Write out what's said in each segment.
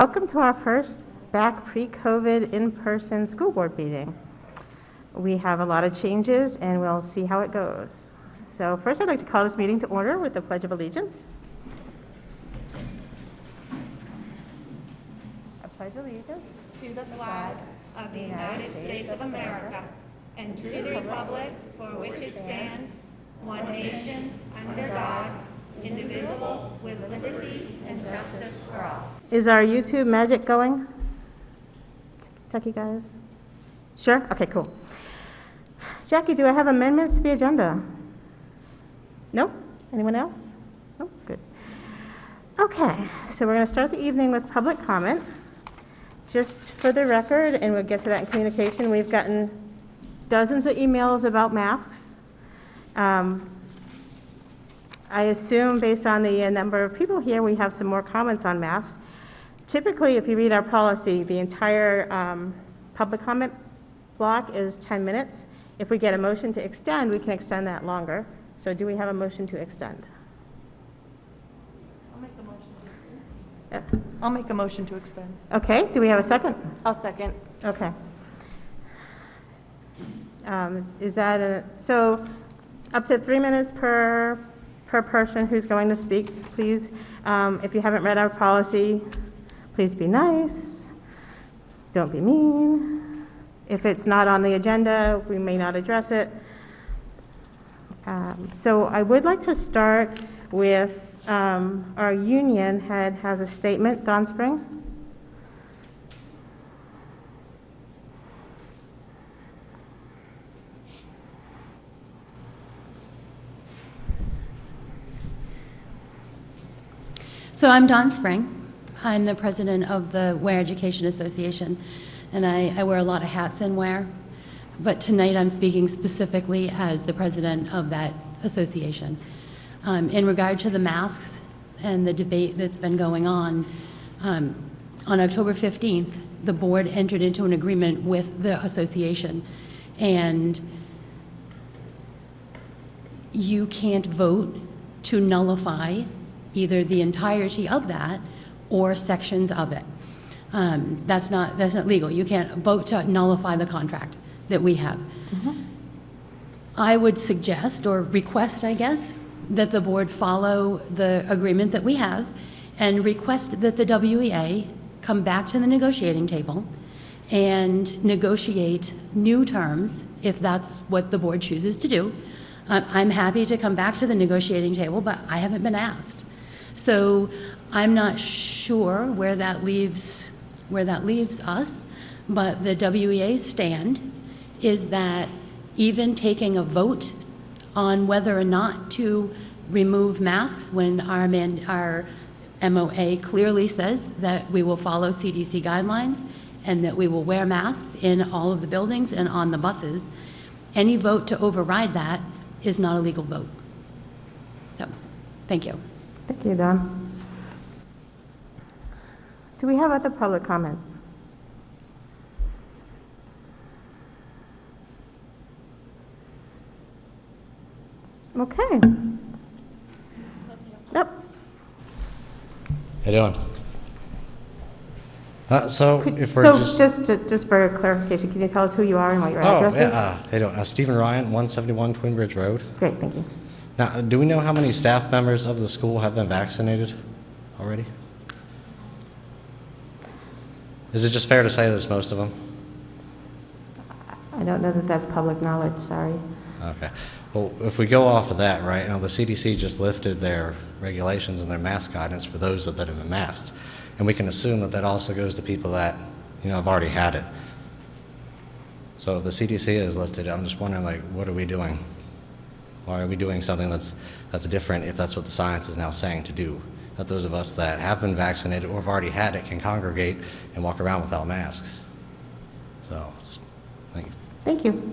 Welcome to our first back pre-COVID in-person school board meeting. We have a lot of changes and we'll see how it goes. So first I'd like to call this meeting to order with the Pledge of Allegiance. I pledge allegiance to the flag of the United States of America and to the republic for which it stands, one nation, under God, indivisible, with liberty and justice for all. Is our YouTube magic going? Techie guys? Sure? Okay, cool. Jackie, do I have amendments to the agenda? Nope? Anyone else? Nope, good. Okay, so we're going to start the evening with public comment. Just for the record, and we'll get to that in communication, we've gotten dozens of emails about masks. I assume based on the number of people here, we have some more comments on masks. Typically, if you read our policy, the entire public comment block is 10 minutes. If we get a motion to extend, we can extend that longer. So do we have a motion to extend? I'll make a motion to extend. I'll make a motion to extend. Okay, do we have a second? I'll second. Okay. Is that so up to 3 minutes per person who's going to speak, please. If you haven't read our policy, please be nice. Don't be mean. If it's not on the agenda, we may not address it. So I would like to start with our union head has a statement, Don Spring. So I'm Dawn Spring. I'm the president of the Weare Education Association, and I wear a lot of hats in Weare, but tonight I'm speaking specifically as the president of that association. In regard to the masks and the debate that's been going on October 15th, the board entered into an agreement with the association, and you can't vote to nullify either the entirety of that or sections of it. That's not legal. You can't vote to nullify the contract that we have. Mm-hmm. I would suggest or request, I guess, that the board follow the agreement that we have and request that the WEA come back to the negotiating table and negotiate new terms if that's what the board chooses to do. I'm happy to come back to the negotiating table, but I haven't been asked. So I'm not sure where that leaves us, but the WEA's stand is that even taking a vote on whether or not to remove masks when our MOA clearly says that we will follow CDC guidelines and that we will wear masks in all of the buildings and on the buses, any vote to override that is not a legal vote. So, thank you. Thank you, Don. Do we have other public comment? Okay. Yep. How you doing? So if we're just for clarification, can you tell us who you are and what your address is? How you doing? Stephen Ryan, 171 Twin Bridge Road. Great, thank you. Now, do we know how many staff members of the school have been vaccinated already? Is it just fair to say that it's most of them? I don't know that that's public knowledge, sorry. Okay. Well, if we go off of that, right, the CDC just lifted their regulations and their mask guidance for those that have been masked. And we can assume that that also goes to people that, have already had it. So if the CDC is lifted, I'm just wondering, what are we doing? Why are we doing something that's different if that's what the science is now saying to do? That those of us that have been vaccinated or have already had it can congregate and walk around without masks. So, thank you. Thank you.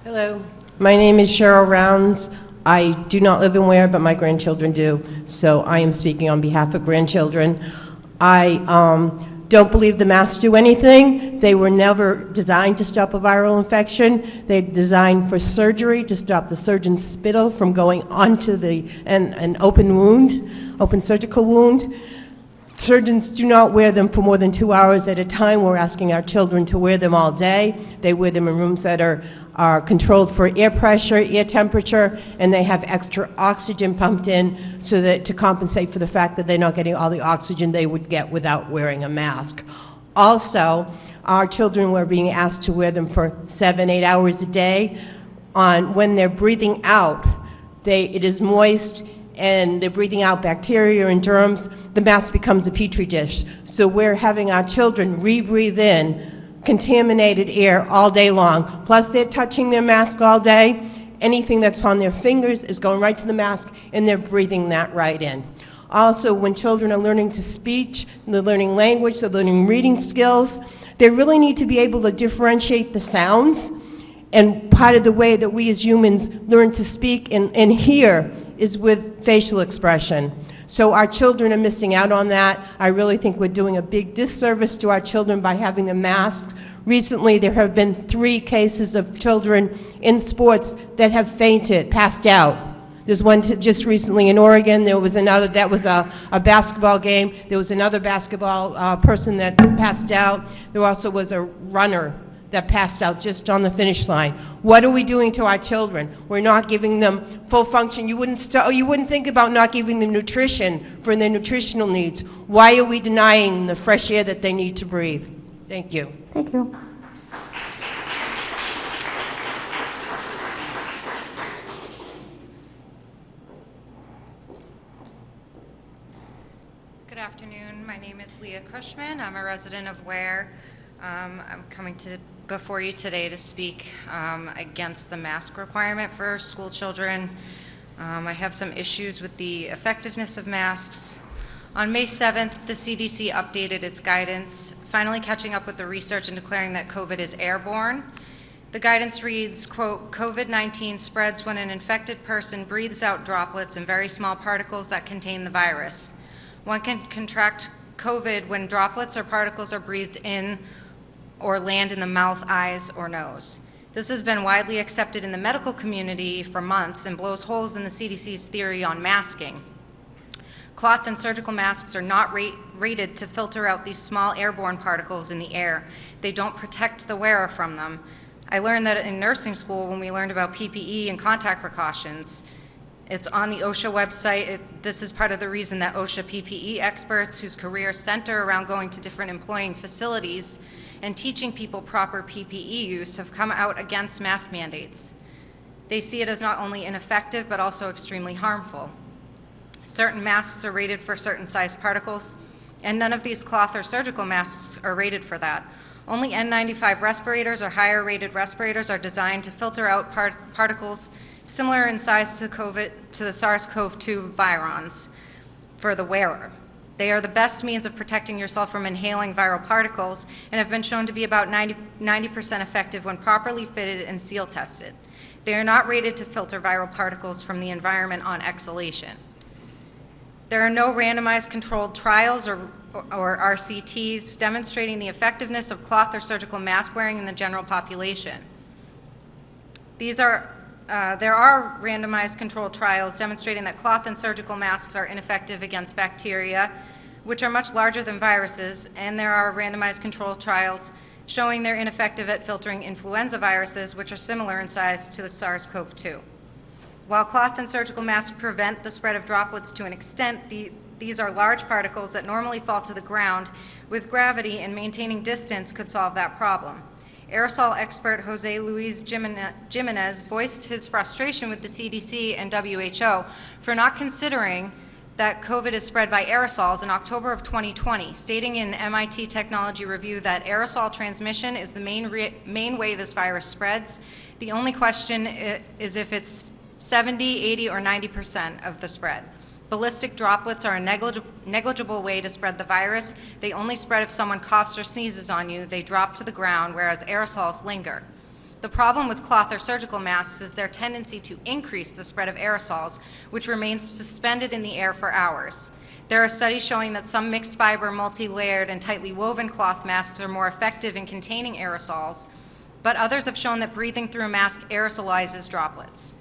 Hello, my name is Cheryl Rounds. I do not live in Weare, but my grandchildren do, so I am speaking on behalf of grandchildren. I don't believe the masks do anything. They were never designed to stop a viral infection. They're designed for surgery to stop the surgeon's spittle from going onto an open wound, open surgical wound. Surgeons do not wear them for more than 2 hours at a time. We're asking our children to wear them all day. They wear them in rooms that are controlled for air pressure, air temperature, and they have extra oxygen pumped in so that to compensate for the fact that they're not getting all the oxygen they would get without wearing a mask. Also, our children were being asked to wear them for 7-8 hours a day. When they're breathing out, it is moist, and they're breathing out bacteria and germs. The mask becomes a petri dish. So we're having our children re-breathe in contaminated air all day long. Plus, they're touching their mask all day. Anything that's on their fingers is going right to the mask, and they're breathing that right in. Also, when children are learning to speak, they're learning language, they're learning reading skills, they really need to be able to differentiate the sounds. And part of the way that we as humans learn to speak and hear is with facial expression. So our children are missing out on that. I really think we're doing a big disservice to our children by having them masked. Recently, there have been 3 cases of children in sports that have fainted, passed out. There's one just recently in Oregon. There was another, that was a basketball game. There was another basketball person that passed out. There also was a runner that passed out just on the finish line. What are we doing to our children? We're not giving them full function. You wouldn't think about not giving them nutrition for their nutritional needs. Why are we denying the fresh air that they need to breathe? Thank you. Thank you. Good afternoon. My name is Leah Cushman. I'm a resident of Weare. I'm coming before you today to speak against the mask requirement for school children. I have some issues with the effectiveness of masks. On May 7th, the CDC updated its guidance, finally catching up with the research and declaring that COVID is airborne. The guidance reads, quote, COVID-19 spreads when an infected person breathes out droplets and very small particles that contain the virus. One can contract COVID when droplets or particles are breathed in or land in the mouth, eyes, or nose. This has been widely accepted in the medical community for months and blows holes in the CDC's theory on masking. Cloth and surgical masks are not rated to filter out these small airborne particles in the air. They don't protect the wearer from them. I learned that in nursing school when we learned about PPE and contact precautions. It's on the OSHA website. This is part of the reason that OSHA PPE experts whose careers center around going to different employing facilities and teaching people proper PPE use have come out against mask mandates. They see it as not only ineffective, but also extremely harmful. Certain masks are rated for certain size particles, and none of these cloth or surgical masks are rated for that. Only N95 respirators or higher rated respirators are designed to filter out particles similar in size to the SARS-CoV-2 virons for the wearer. They are the best means of protecting yourself from inhaling viral particles and have been shown to be about 90% effective when properly fitted and seal tested. They are not rated to filter viral particles from the environment on exhalation. There are no randomized controlled trials or RCTs demonstrating the effectiveness of cloth or surgical mask wearing in the general population. There are randomized controlled trials demonstrating that cloth and surgical masks are ineffective against bacteria, which are much larger than viruses, and there are randomized controlled trials showing they're ineffective at filtering influenza viruses, which are similar in size to the SARS-CoV-2. While cloth and surgical masks prevent the spread of droplets to an extent, these are large particles that normally fall to the ground. With gravity and maintaining distance could solve that problem. Aerosol expert Jose Luis Jimenez voiced his frustration with the CDC and WHO for not considering that COVID is spread by aerosols in October of 2020, stating in MIT Technology Review that aerosol transmission is the main way this virus spreads. The only question is if it's 70, 80, or 90% of the spread. Ballistic droplets are a negligible way to spread the virus. They only spread if someone coughs or sneezes on you. They drop to the ground, whereas aerosols linger. The problem with cloth or surgical masks is their tendency to increase the spread of aerosols, which remains suspended in the air for hours. There are studies showing that some mixed fiber, multi-layered, and tightly woven cloth masks are more effective in containing aerosols, but others have shown that breathing through a mask aerosolizes droplets.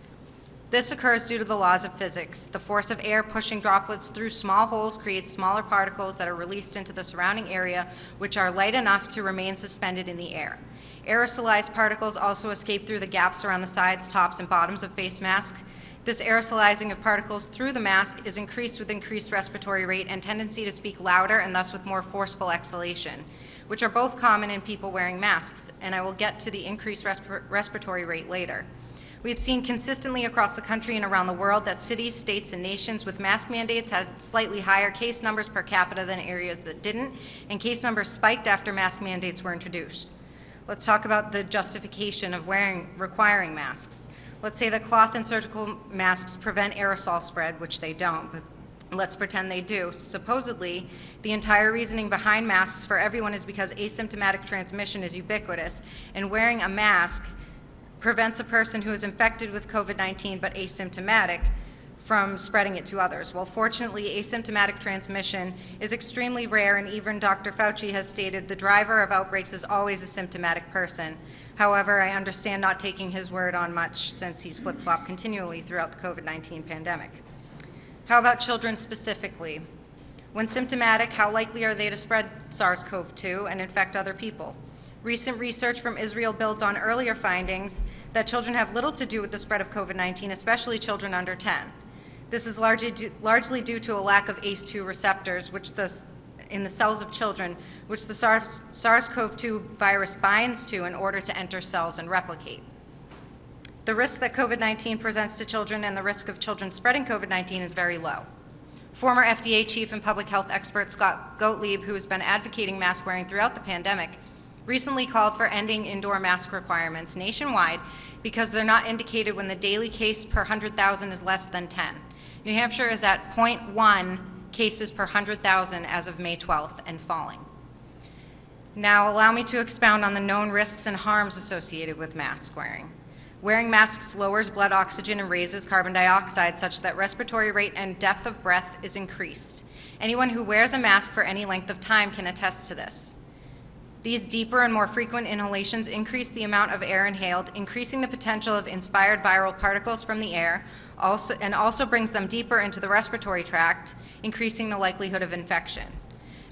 This occurs due to the laws of physics. The force of air pushing droplets through small holes creates smaller particles that are released into the surrounding area, which are light enough to remain suspended in the air. Aerosolized particles also escape through the gaps around the sides, tops, and bottoms of face masks. This aerosolizing of particles through the mask is increased with increased respiratory rate and tendency to speak louder and thus with more forceful exhalation, which are both common in people wearing masks, and I will get to the increased respiratory rate later. We've seen consistently across the country and around the world that cities, states, and nations with mask mandates had slightly higher case numbers per capita than areas that didn't, and case numbers spiked after mask mandates were introduced. Let's talk about the justification of requiring masks. Let's say that cloth and surgical masks prevent aerosol spread, which they don't, but let's pretend they do. Supposedly, the entire reasoning behind masks for everyone is because asymptomatic transmission is ubiquitous, and wearing a mask prevents a person who is infected with COVID-19 but asymptomatic from spreading it to others. Well, fortunately, asymptomatic transmission is extremely rare, and even Dr. Fauci has stated the driver of outbreaks is always a symptomatic person. However, I understand not taking his word on much since he's flip-flopped continually throughout the COVID-19 pandemic. How about children specifically? When symptomatic, how likely are they to spread SARS-CoV-2 and infect other people? Recent research from Israel builds on earlier findings that children have little to do with the spread of COVID-19, especially children under 10. This is largely due to a lack of ACE2 receptors in the cells of children, which the SARS-CoV-2 virus binds to in order to enter cells and replicate. The risk that COVID-19 presents to children and the risk of children spreading COVID-19 is very low. Former FDA chief and public health expert Scott Gottlieb, who has been advocating mask wearing throughout the pandemic, recently called for ending indoor mask requirements nationwide because they're not indicated when the daily case per 100,000 is less than 10. New Hampshire is at 0.1 cases per 100,000 as of May 12th and falling. Now allow me to expound on the known risks and harms associated with mask wearing. Wearing masks lowers blood oxygen and raises carbon dioxide such that respiratory rate and depth of breath is increased. Anyone who wears a mask for any length of time can attest to this. These deeper and more frequent inhalations increase the amount of air inhaled, increasing the potential of inspired viral particles from the air, and also brings them deeper into the respiratory tract, increasing the likelihood of infection.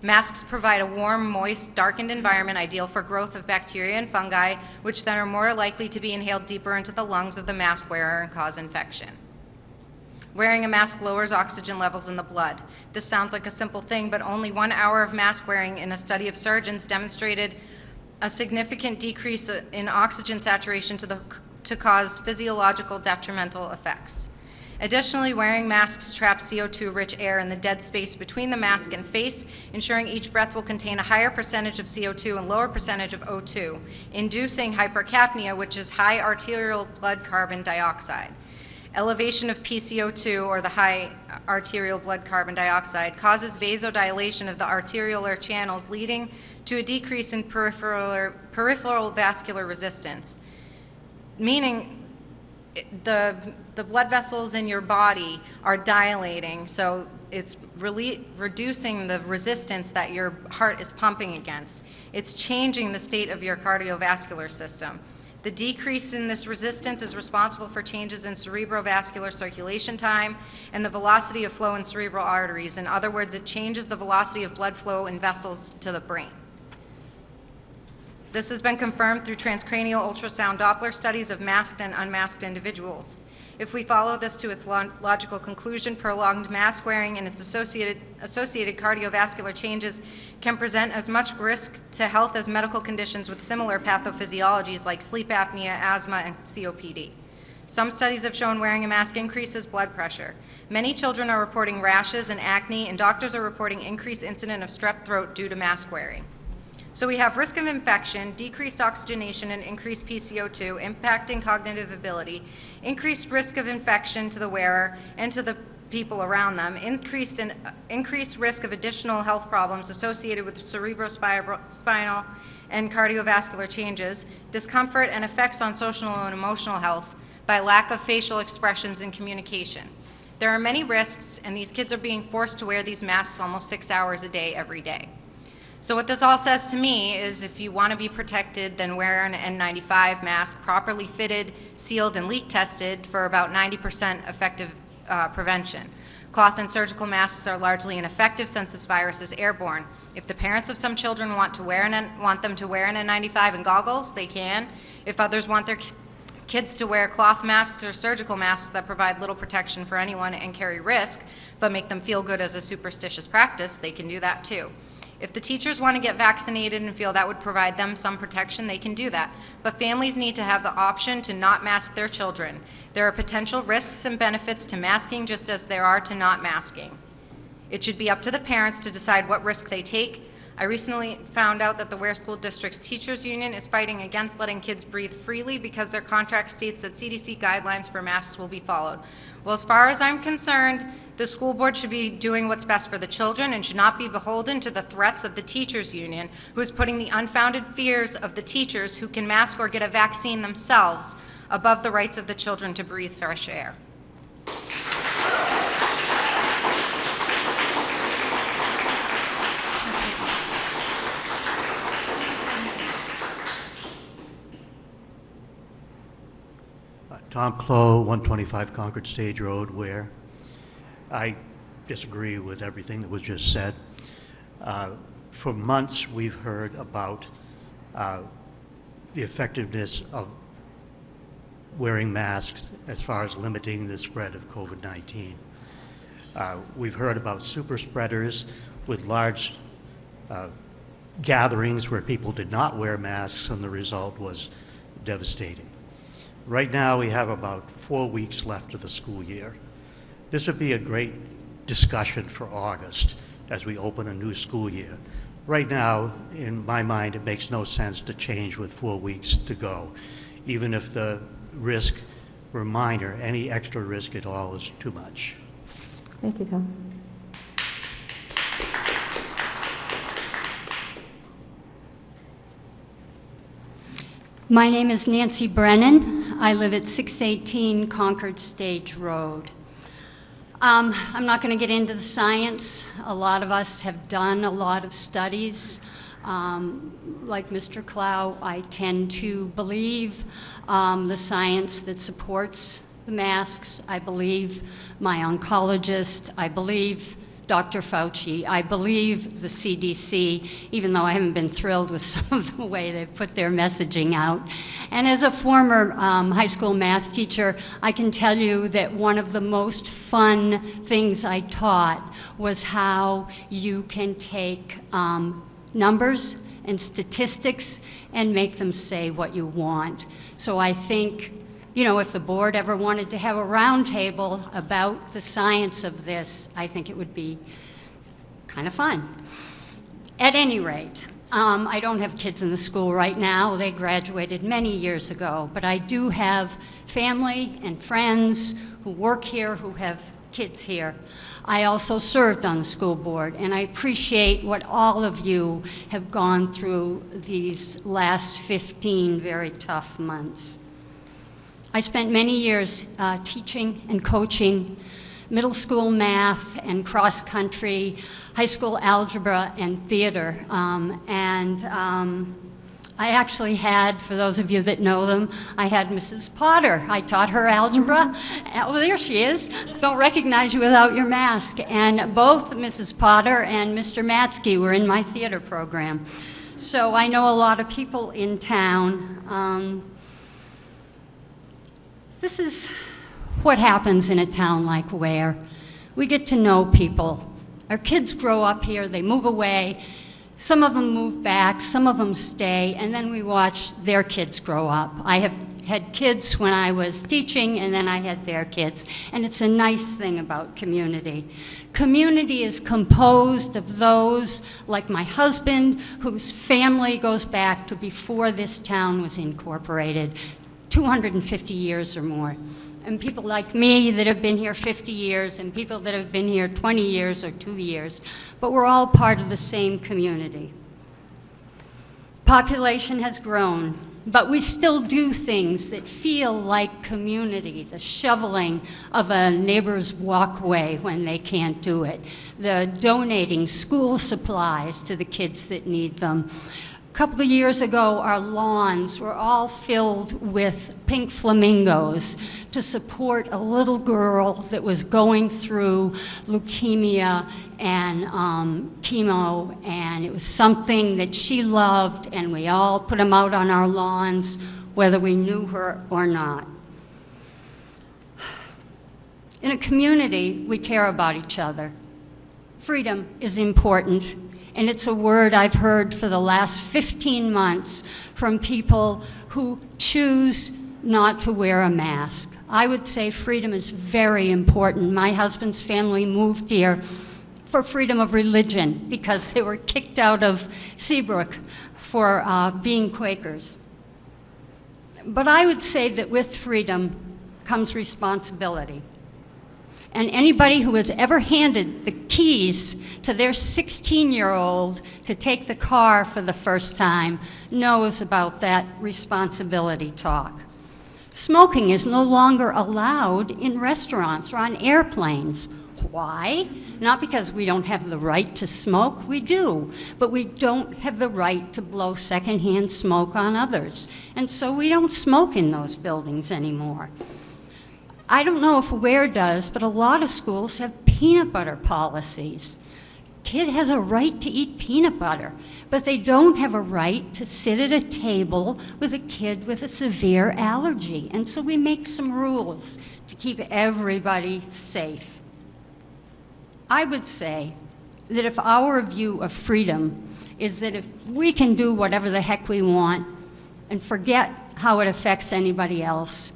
Masks provide a warm, moist, darkened environment ideal for growth of bacteria and fungi, which then are more likely to be inhaled deeper into the lungs of the mask wearer and cause infection. Wearing a mask lowers oxygen levels in the blood. This sounds like a simple thing, but only 1 hour of mask wearing in a study of surgeons demonstrated a significant decrease in oxygen saturation to cause physiological detrimental effects. Additionally, wearing masks traps CO2-rich air in the dead space between the mask and face, ensuring each breath will contain a higher percentage of CO2 and lower percentage of O2, inducing hypercapnia, which is high arterial blood carbon dioxide. Elevation of PCO2, or the high arterial blood carbon dioxide, causes vasodilation of the arteriolar channels, leading to a decrease in peripheral vascular resistance, meaning the blood vessels in your body are dilating, so it's reducing the resistance that your heart is pumping against. It's changing the state of your cardiovascular system. The decrease in this resistance is responsible for changes in cerebrovascular circulation time and the velocity of flow in cerebral arteries. In other words, it changes the velocity of blood flow in vessels to the brain. This has been confirmed through transcranial ultrasound Doppler studies of masked and unmasked individuals. If we follow this to its logical conclusion, prolonged mask wearing and its associated cardiovascular changes can present as much risk to health as medical conditions with similar pathophysiologies like sleep apnea, asthma, and COPD. Some studies have shown wearing a mask increases blood pressure. Many children are reporting rashes and acne, and doctors are reporting increased incidence of strep throat due to mask wearing. So we have risk of infection, decreased oxygenation, and increased PCO2 impacting cognitive ability, increased risk of infection to the wearer and to the people around them, increased risk of additional health problems associated with cerebrospinal and cardiovascular changes, discomfort, and effects on social and emotional health by lack of facial expressions and communication. There are many risks, and these kids are being forced to wear these masks almost 6 hours a day, every day. So what this all says to me is if you want to be protected, then wear an N95 mask, properly fitted, sealed, and leak tested for about 90% effective prevention. Cloth and surgical masks are largely ineffective since this virus is airborne. If the parents of some children want them to wear an N95 and goggles, they can. If others want their kids to wear cloth masks or surgical masks that provide little protection for anyone and carry risk, but make them feel good as a superstitious practice, they can do that too. If the teachers want to get vaccinated and feel that would provide them some protection, they can do that. But families need to have the option to not mask their children. There are potential risks and benefits to masking just as there are to not masking. It should be up to the parents to decide what risk they take. I recently found out that the Weare School District's Teachers Union is fighting against letting kids breathe freely because their contract states that CDC guidelines for masks will be followed. Well, as far as I'm concerned, the school board should be doing what's best for the children and should not be beholden to the threats of the teachers union, who is putting the unfounded fears of the teachers who can mask or get a vaccine themselves above the rights of the children to breathe fresh air. Tom Clow, 125 Concord Stage Road, Weare. I disagree with everything that was just said. For months, we've heard about the effectiveness of wearing masks as far as limiting the spread of COVID-19. We've heard about super spreaders with large gatherings where people did not wear masks, and the result was devastating. Right now, we have about 4 weeks left of the school year. This would be a great discussion for August as we open a new school year. Right now, in my mind, it makes no sense to change with 4 weeks to go. Even if the risk were minor, any extra risk at all is too much. Thank you, Tom. My name is Nancy Brennan. I live at 618 Concord Stage Road. I'm not going to get into the science. A lot of us have done a lot of studies. Like Mr. Clow, I tend to believe the science that supports the masks. I believe my oncologist. I believe Dr. Fauci. I believe the CDC, even though I haven't been thrilled with some of the way they've put their messaging out. And as a former high school math teacher, I can tell you that one of the most fun things I taught was how you can take numbers and statistics and make them say what you want. So I think, you know, if the board ever wanted to have a roundtable about the science of this, I think it would be kind of fun. At any rate, I don't have kids in the school right now. They graduated many years ago, but I do have family and friends who work here, who have kids here. I also served on the school board, and I appreciate what all of you have gone through these last 15 very tough months. I spent many years teaching and coaching middle school math and cross-country, high school algebra and theater. I actually had, for those of you that know them, I had Mrs. Potter. I taught her algebra. Oh, there she is. Don't recognize you without your mask. And both Mrs. Potter and Mr. Matsky were in my theater program. So I know a lot of people in town. This is what happens in a town like Weare. We get to know people. Our kids grow up here, they move away. Some of them move back, some of them stay, and then we watch their kids grow up. I have had kids when I was teaching, and then I had their kids. And it's a nice thing about community. Community is composed of those like my husband, whose family goes back to before this town was incorporated, 250 years or more. And people like me that have been here 50 years, and people that have been here 20 years or 2 years, but we're all part of the same community. Population has grown. but we still do things that feel like community, the shoveling of a neighbor's walkway when they can't do it, the donating school supplies to the kids that need them. A couple of years ago, our lawns were all filled with pink flamingos to support a little girl that was going through leukemia and chemo, and it was something that she loved, and we all put them out on our lawns, whether we knew her or not. In a community, we care about each other. Freedom is important. And it's a word I've heard for the last 15 months from people who choose not to wear a mask. I would say freedom is very important. My husband's family moved here for freedom of religion because they were kicked out of Seabrook for being Quakers. But I would say that with freedom comes responsibility. And anybody who has ever handed the keys to their 16-year-old to take the car for the first time knows about that responsibility talk. Smoking is no longer allowed in restaurants or on airplanes. Why? Not because we don't have the right to smoke, we do, but we don't have the right to blow secondhand smoke on others. And so we don't smoke in those buildings anymore. I don't know if Weare does, but a lot of schools have peanut butter policies. Kid has a right to eat peanut butter, but they don't have a right to sit at a table with a kid with a severe allergy. And so we make some rules to keep everybody safe. I would say that if our view of freedom is that if we can do whatever the heck we want and forget how it affects anybody else,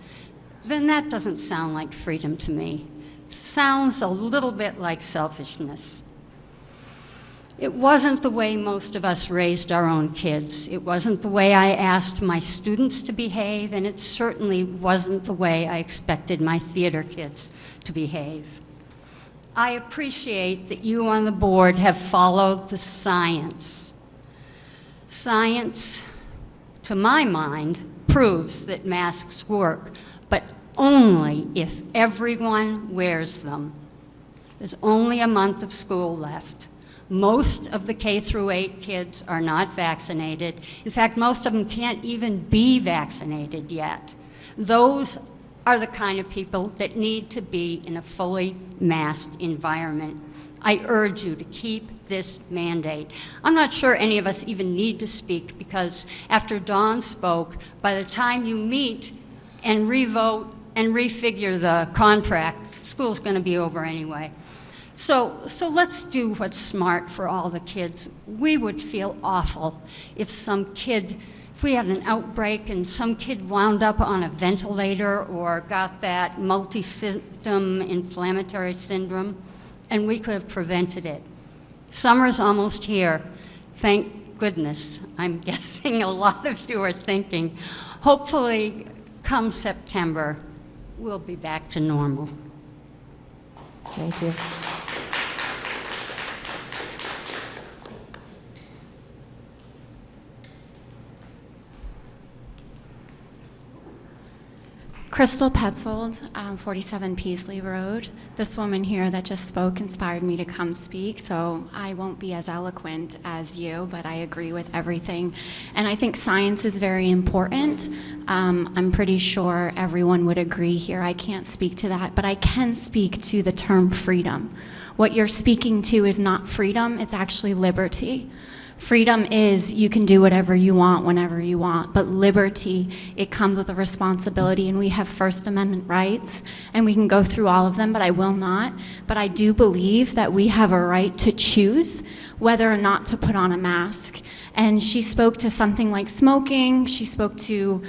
then that doesn't sound like freedom to me. Sounds a little bit like selfishness. It wasn't the way most of us raised our own kids. It wasn't the way I asked my students to behave, and it certainly wasn't the way I expected my theater kids to behave. I appreciate that you on the board have followed the science. Science, to my mind, proves that masks work, but only if everyone wears them. There's only a month of school left. Most of the K-8 kids are not vaccinated. In fact, most of them can't even be vaccinated yet. Those are the kind of people that need to be in a fully masked environment. I urge you to keep this mandate. I'm not sure any of us even need to speak because after Dawn spoke, by the time you meet and revote and refigure the contract, school's going to be over anyway. So let's do what's smart for all the kids. We would feel awful if we had an outbreak and some kid wound up on a ventilator or got that multi-system inflammatory syndrome, and we could have prevented it. Summer's almost here. Thank goodness. I'm guessing a lot of you are thinking, hopefully, come September, we'll be back to normal. Thank you. Crystal Petzold, 47 Peasley Road. This woman here that just spoke inspired me to come speak, so I won't be as eloquent as you, but I agree with everything. And I think science is very important. I'm pretty sure everyone would agree here. I can't speak to that, but I can speak to the term freedom. What you're speaking to is not freedom, it's actually liberty. Freedom is you can do whatever you want whenever you want, but liberty, it comes with a responsibility, and we have First Amendment rights, and we can go through all of them, but I will not. But I do believe that we have a right to choose whether or not to put on a mask. And she spoke to something like smoking, she spoke to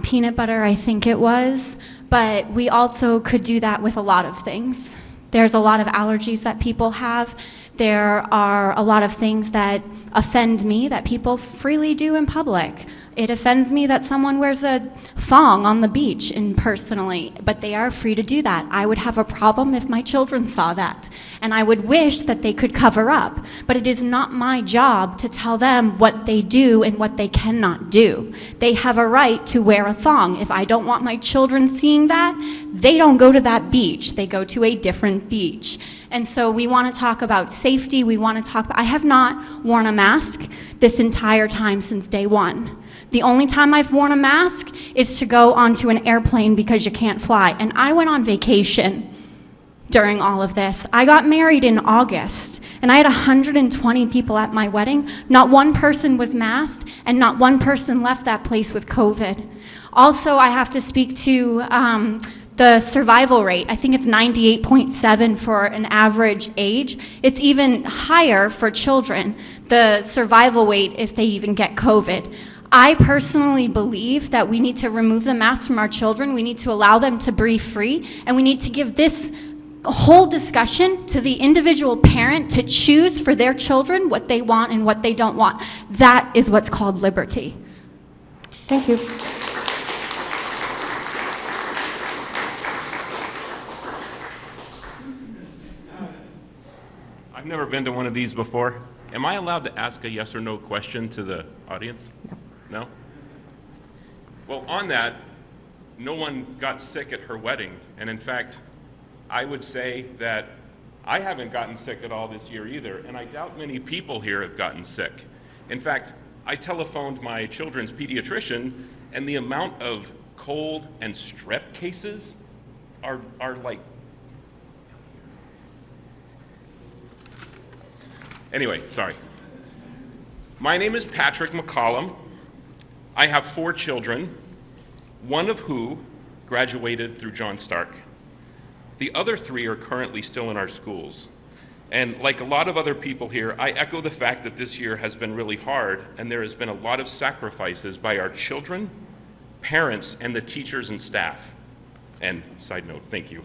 peanut butter, I think it was, but we also could do that with a lot of things. There's a lot of allergies that people have. There are a lot of things that offend me that people freely do in public. It offends me that someone wears a thong on the beach, and personally, but they are free to do that. I would have a problem if my children saw that, and I would wish that they could cover up, but it is not my job to tell them what they do and what they cannot do. They have a right to wear a thong. If I don't want my children seeing that, they don't go to that beach. They go to a different beach. And so we want to talk about safety. We want to talk about, I have not worn a mask this entire time since day one. The only time I've worn a mask is to go onto an airplane because you can't fly. And I went on vacation during all of this. I got married in August, and I had 120 people at my wedding. Not one person was masked, and not one person left that place with COVID. Also, I have to speak to the survival rate. I think it's 98.7 for an average age. It's even higher for children, the survival rate if they even get COVID. I personally believe that we need to remove the masks from our children. We need to allow them to breathe free, and we need to give this whole discussion to the individual parent to choose for their children what they want and what they don't want. That is what's called liberty. Thank you. I've never been to one of these before. Am I allowed to ask a yes or no question to the audience? No? Well, on that, no one got sick at her wedding. And in fact, I would say that I haven't gotten sick at all this year either, and I doubt many people here have gotten sick. In fact, I telephoned my children's pediatrician, and the amount of cold and strep cases are like... Anyway, sorry. My name is Patrick Mccollum. I have 4 children, one of who graduated through John Stark. The other 3 are currently still in our schools. And like a lot of other people here, I echo the fact that this year has been really hard, and there has been a lot of sacrifices by our children, parents, and the teachers and staff. And side note, thank you.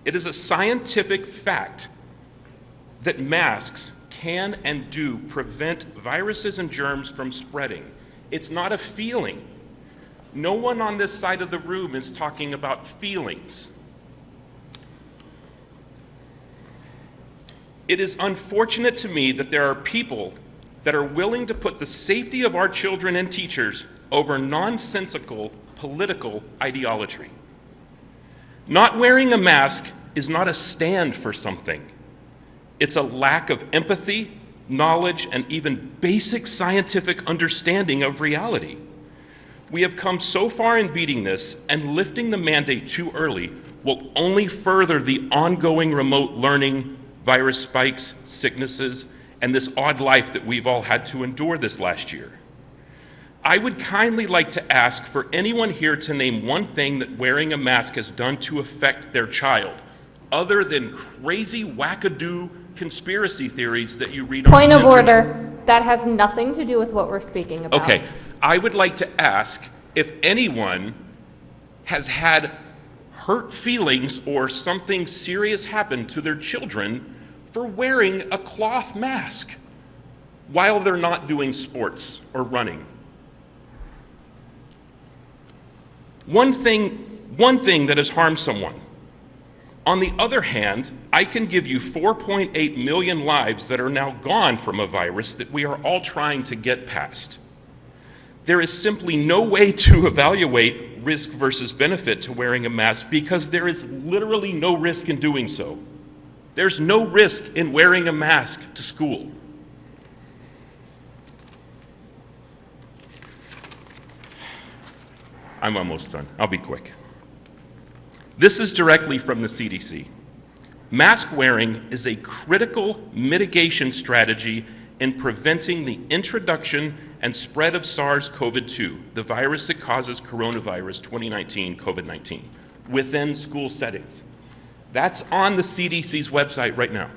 It is a scientific fact that masks can and do prevent viruses and germs from spreading. It's not a feeling. No one on this side of the room is talking about feelings. It is unfortunate to me that there are people that are willing to put the safety of our children and teachers over nonsensical political ideology. Not wearing a mask is not a stand for something. It's a lack of empathy, knowledge, and even basic scientific understanding of reality. We have come so far in beating this, and lifting the mandate too early will only further the ongoing remote learning, virus spikes, sicknesses, and this odd life that we've all had to endure this last year. I would kindly like to ask for anyone here to name one thing that wearing a mask has done to affect their child, other than crazy wackadoo conspiracy theories that you read on the Point of internet. order. That has nothing to do with what we're speaking about. Okay, I would like to ask if anyone has had hurt feelings or something serious happen to their children for wearing a cloth mask while they're not doing sports or running. One thing that has harmed someone. On the other hand, I can give you 4.8 million lives that are now gone from a virus that we are all trying to get past. There is simply no way to evaluate risk versus benefit to wearing a mask because there is literally no risk in doing so. There's no risk in wearing a mask to school. I'm almost done. I'll be quick. This is directly from the CDC. Mask wearing is a critical mitigation strategy in preventing the introduction and spread of SARS-CoV-2, the virus that causes coronavirus 2019, COVID-19, within school settings. That's on the CDC's website right now.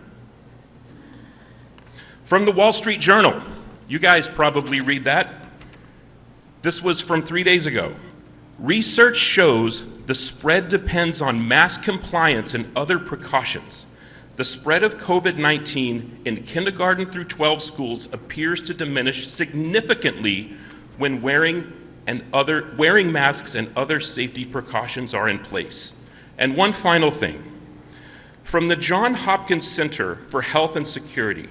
From the Wall Street Journal, you guys probably read that. This was from 3 days ago. Research shows the spread depends on mask compliance and other precautions. the spread of COVID-19 in kindergarten through 12 schools appears to diminish significantly when wearing masks and other safety precautions are in place. And one final thing. From the Johns Hopkins Center for Health and Security,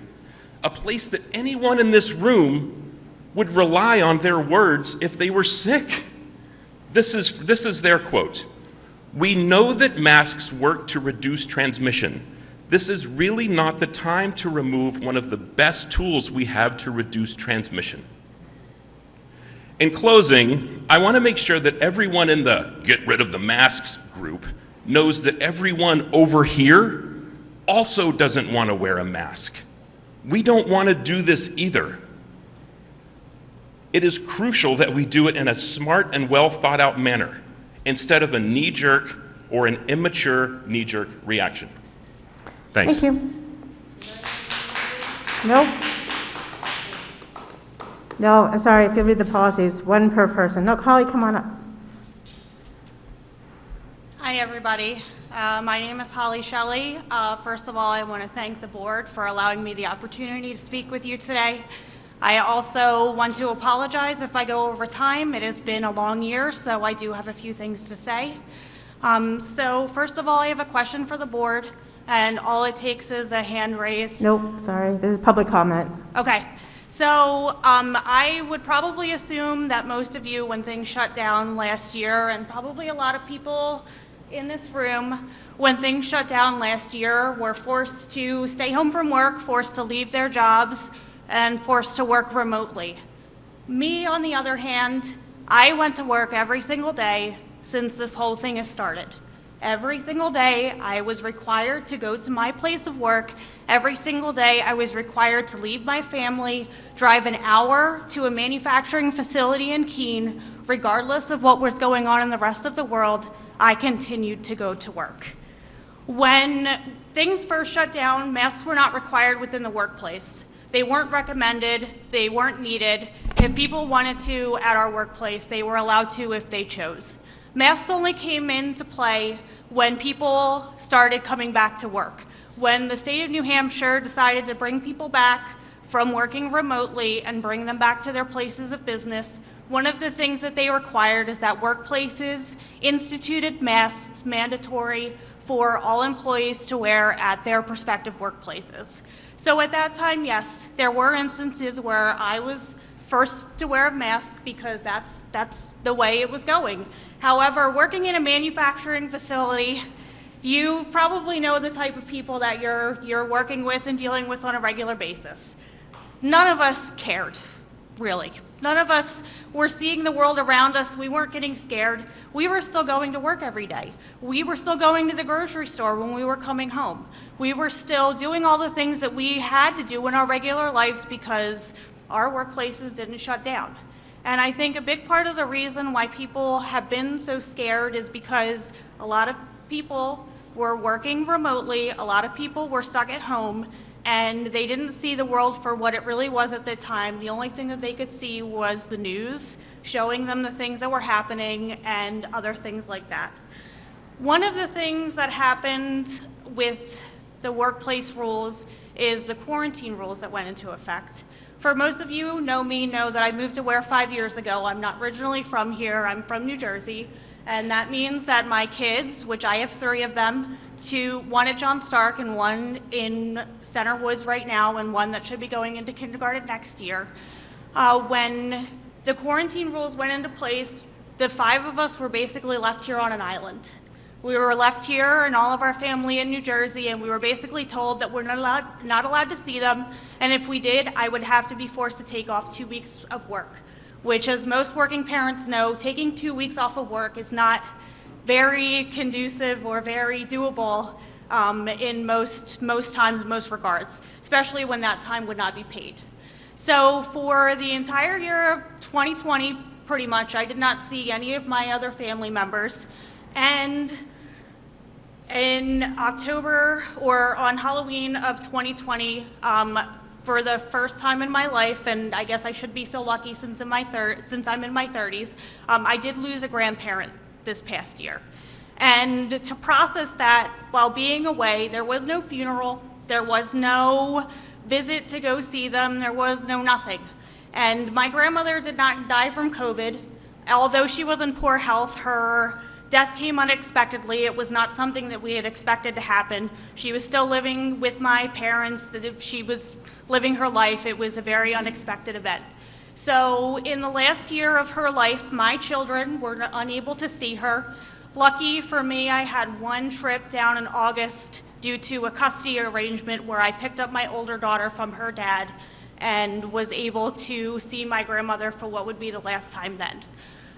a place that anyone in this room would rely on their words if they were sick. This is their quote. "We know that masks work to reduce transmission. This is really not the time to remove one of the best tools we have to reduce transmission." In closing, I want to make sure that everyone in the "get rid of the masks" group knows that everyone over here also doesn't want to wear a mask. We don't want to do this either. It is crucial that we do it in a smart and well thought out manner, instead of a knee-jerk or an immature knee-jerk reaction. Thanks. Thank you. No. No, I'm sorry, if you read the policies, one per person. No, Holly, come on up. Hi, everybody. My name is Holly Shelley. First of all, I want to thank the board for allowing me the opportunity to speak with you today. I also want to apologize if I go over time. It has been a long year, so I do have a few things to say. So first of all, I have a question for the board, and all it takes is a hand raise. Nope, sorry, this is public comment. Okay. So I would probably assume that most of you, when things shut down last year, and probably a lot of people in this room, when things shut down last year, were forced to stay home from work, forced to leave their jobs, and forced to work remotely. Me, on the other hand, I went to work every single day since this whole thing has started. Every single day, I was required to go to my place of work. Every single day, I was required to leave my family, drive an hour to a manufacturing facility in Keene. Regardless of what was going on in the rest of the world, I continued to go to work. When things first shut down, masks were not required within the workplace. They weren't recommended, they weren't needed. If people wanted to at our workplace, they were allowed to if they chose. Masks only came into play when people started coming back to work. When the state of New Hampshire decided to bring people back from working remotely and bring them back to their places of business, one of the things that they required is that workplaces instituted masks mandatory for all employees to wear at their prospective workplaces. So at that time, yes, there were instances where I was first to wear a mask because that's the way it was going. However, working in a manufacturing facility, you probably know the type of people that you're working with and dealing with on a regular basis. None of us cared, really. None of us were seeing the world around us. We weren't getting scared. We were still going to work every day. We were still going to the grocery store when we were coming home. We were still doing all the things that we had to do in our regular lives because our workplaces didn't shut down. And I think a big part of the reason why people have been so scared is because a lot of people were working remotely, a lot of people were stuck at home, and they didn't see the world for what it really was at the time. The only thing that they could see was the news, showing them the things that were happening and other things like that. One of the things that happened with the workplace rules is the quarantine rules that went into effect. For most of you know me, know that I moved to Weare 5 years ago. I'm not originally from here, I'm from New Jersey. And that means that my kids, which I have 3 of them, one at John Stark and one in Center Woods right now, and one that should be going into kindergarten next year. When the quarantine rules went into place, the 5 of us were basically left here on an island. We were left here and all of our family in New Jersey, and we were basically told that we're not allowed to see them, and if we did, I would have to be forced to take off 2 weeks of work, which, as most working parents know, taking 2 weeks off of work is not very conducive or very doable in most times, in most regards, especially when that time would not be paid. So for the entire year of 2020, pretty much, I did not see any of my other family members, and in October or on Halloween of 2020, for the first time in my life, and I guess I should be so lucky since I'm in my 30s, I did lose a grandparent this past year. And to process that while being away, there was no funeral, there was no visit to go see them, there was no nothing. And my grandmother did not die from COVID. Although she was in poor health, her death came unexpectedly. It was not something that we had expected to happen. She was still living with my parents. She was living her life. It was a very unexpected event. So in the last year of her life, my children were unable to see her. Lucky for me, I had one trip down in August due to a custody arrangement where I picked up my older daughter from her dad and was able to see my grandmother for what would be the last time then.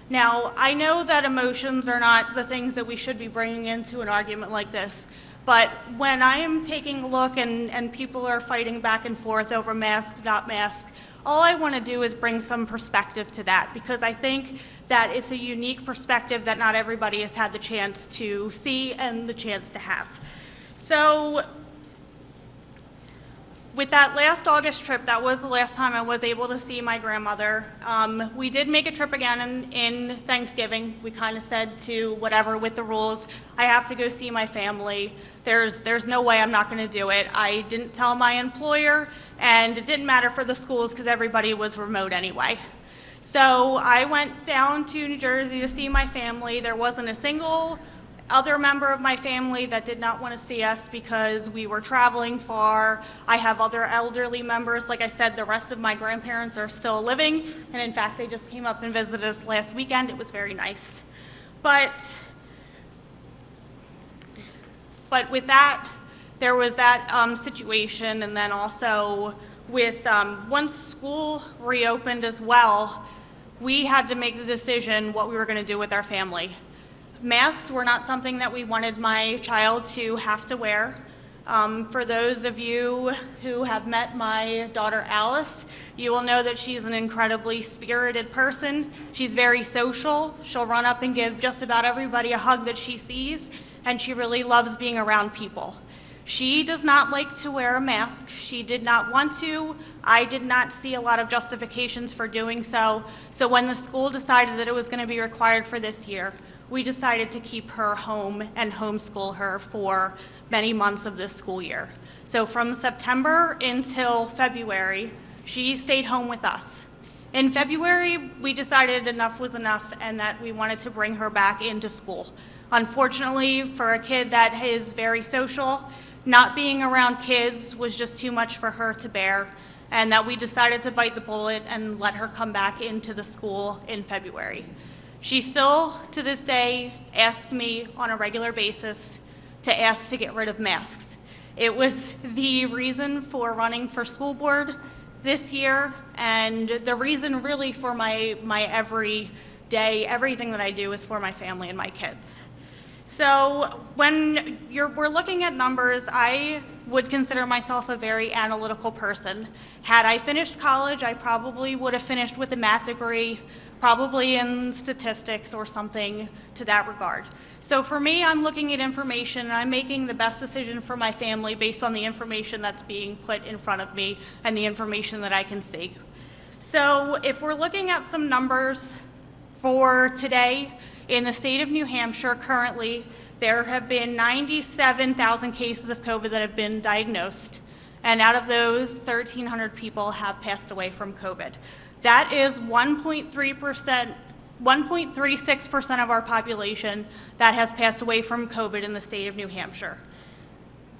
Now, I know that emotions are not the things that we should be bringing into an argument like this, but when I am taking a look and people are fighting back and forth over masks, not masks, all I want to do is bring some perspective to that, because I think that it's a unique perspective that not everybody has had the chance to see and the chance to have. So with that last August trip, that was the last time I was able to see my grandmother. We did make a trip again in Thanksgiving. We kind of said to whatever with the rules, I have to go see my family. There's no way I'm not going to do it. I didn't tell my employer, and it didn't matter for the schools because everybody was remote anyway. So I went down to New Jersey to see my family. There wasn't a single other member of my family that did not want to see us because we were traveling far. I have other elderly members. Like I said, the rest of my grandparents are still living, and in fact, they just came up and visited us last weekend. It was very nice. But with that, there was that situation, and then also with once school reopened as well, we had to make the decision what we were going to do with our family. Masks were not something that we wanted my child to have to wear. For those of you who have met my daughter Alice, you will know that she's an incredibly spirited person. She's very social. She'll run up and give just about everybody a hug that she sees, and she really loves being around people. She does not like to wear a mask. She did not want to. I did not see a lot of justifications for doing so. So when the school decided that it was going to be required for this year, we decided to keep her home and homeschool her for many months of this school year. So from September until February, she stayed home with us. In February, we decided enough was enough and that we wanted to bring her back into school. Unfortunately, for a kid that is very social, not being around kids was just too much for her to bear, and that we decided to bite the bullet and let her come back into the school in February. She still, to this day, asks me on a regular basis to ask to get rid of masks. It was the reason for running for school board this year, and the reason really for my every day, everything that I do is for my family and my kids. So when we're looking at numbers, I would consider myself a very analytical person. Had I finished college, I probably would have finished with a math degree, probably in statistics or something to that regard. So for me, I'm looking at information and I'm making the best decision for my family based on the information that's being put in front of me and the information that I can see. So if we're looking at some numbers for today, in the state of New Hampshire currently, there have been 97,000 cases of COVID that have been diagnosed, and out of those, 1,300 people have passed away from COVID. That is 1.36% of our population that has passed away from COVID in the state of New Hampshire.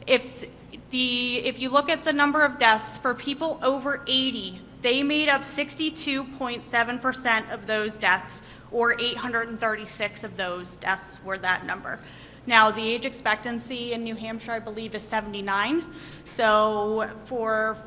If you look at the number of deaths for people over 80, they made up 62.7% of those deaths, or 836 of those deaths were that number. Now, the age expectancy in New Hampshire, I believe, is 79. So for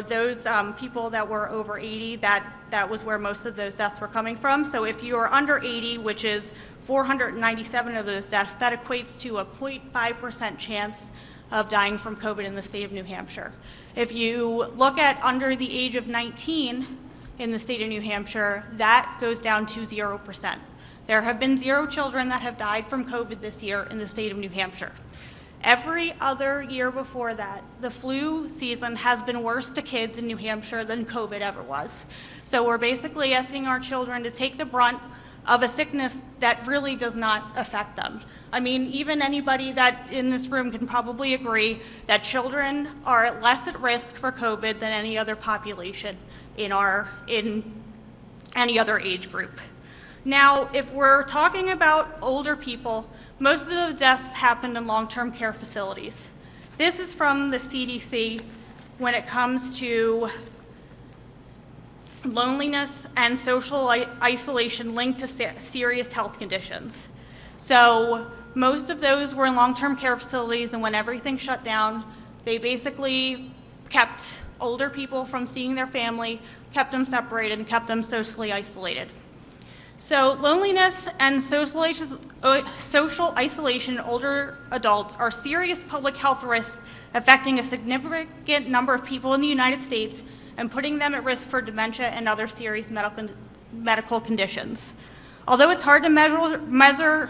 those people that were over 80, that was where most of those deaths were coming from. So if you are under 80, which is 497 of those deaths, that equates to a 0.5% chance of dying from COVID in the state of New Hampshire. If you look at under the age of 19 in the state of New Hampshire, that goes down to 0%. There have been 0 children that have died from COVID this year in the state of New Hampshire. Every other year before that, the flu season has been worse to kids in New Hampshire than COVID ever was. So we're basically asking our children to take the brunt of a sickness that really does not affect them. I mean, even anybody that in this room can probably agree that children are less at risk for COVID than any other population in any other age group. Now, if we're talking about older people, most of the deaths happened in long-term care facilities. This is from the CDC when it comes to loneliness and social isolation linked to serious health conditions. So most of those were in long-term care facilities, and when everything shut down, they basically kept older people from seeing their family, kept them separated, and kept them socially isolated. So loneliness and social isolation in older adults are serious public health risks affecting a significant number of people in the United States and putting them at risk for dementia and other serious medical conditions. Although it's hard to measure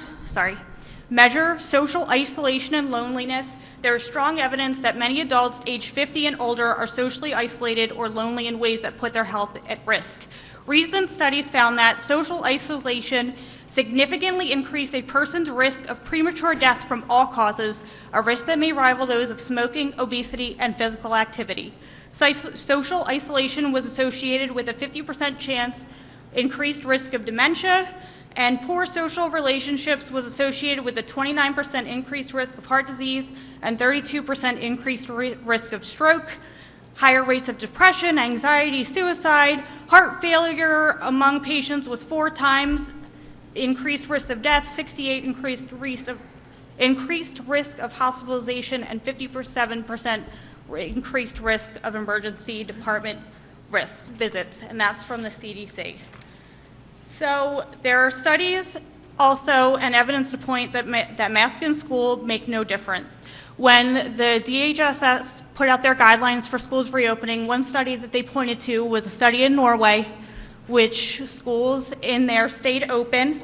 social isolation and loneliness, there is strong evidence that many adults aged 50 and older are socially isolated or lonely in ways that put their health at risk. Recent studies found that social isolation significantly increased a person's risk of premature death from all causes, a risk that may rival those of smoking, obesity, and physical activity. Social isolation was associated with a 50% chance increased risk of dementia, and poor social relationships was associated with a 29% increased risk of heart disease and 32% increased risk of stroke. Higher rates of depression, anxiety, suicide, heart failure among patients was 4 times increased risk of death, 68 increased risk of hospitalization, and 57% increased risk of emergency department visits, and that's from the CDC. So there are studies also and evidence to point that masks in school make no difference. When the DHS put out their guidelines for schools reopening, one study that they pointed to was a study in Norway, which schools in there stayed open.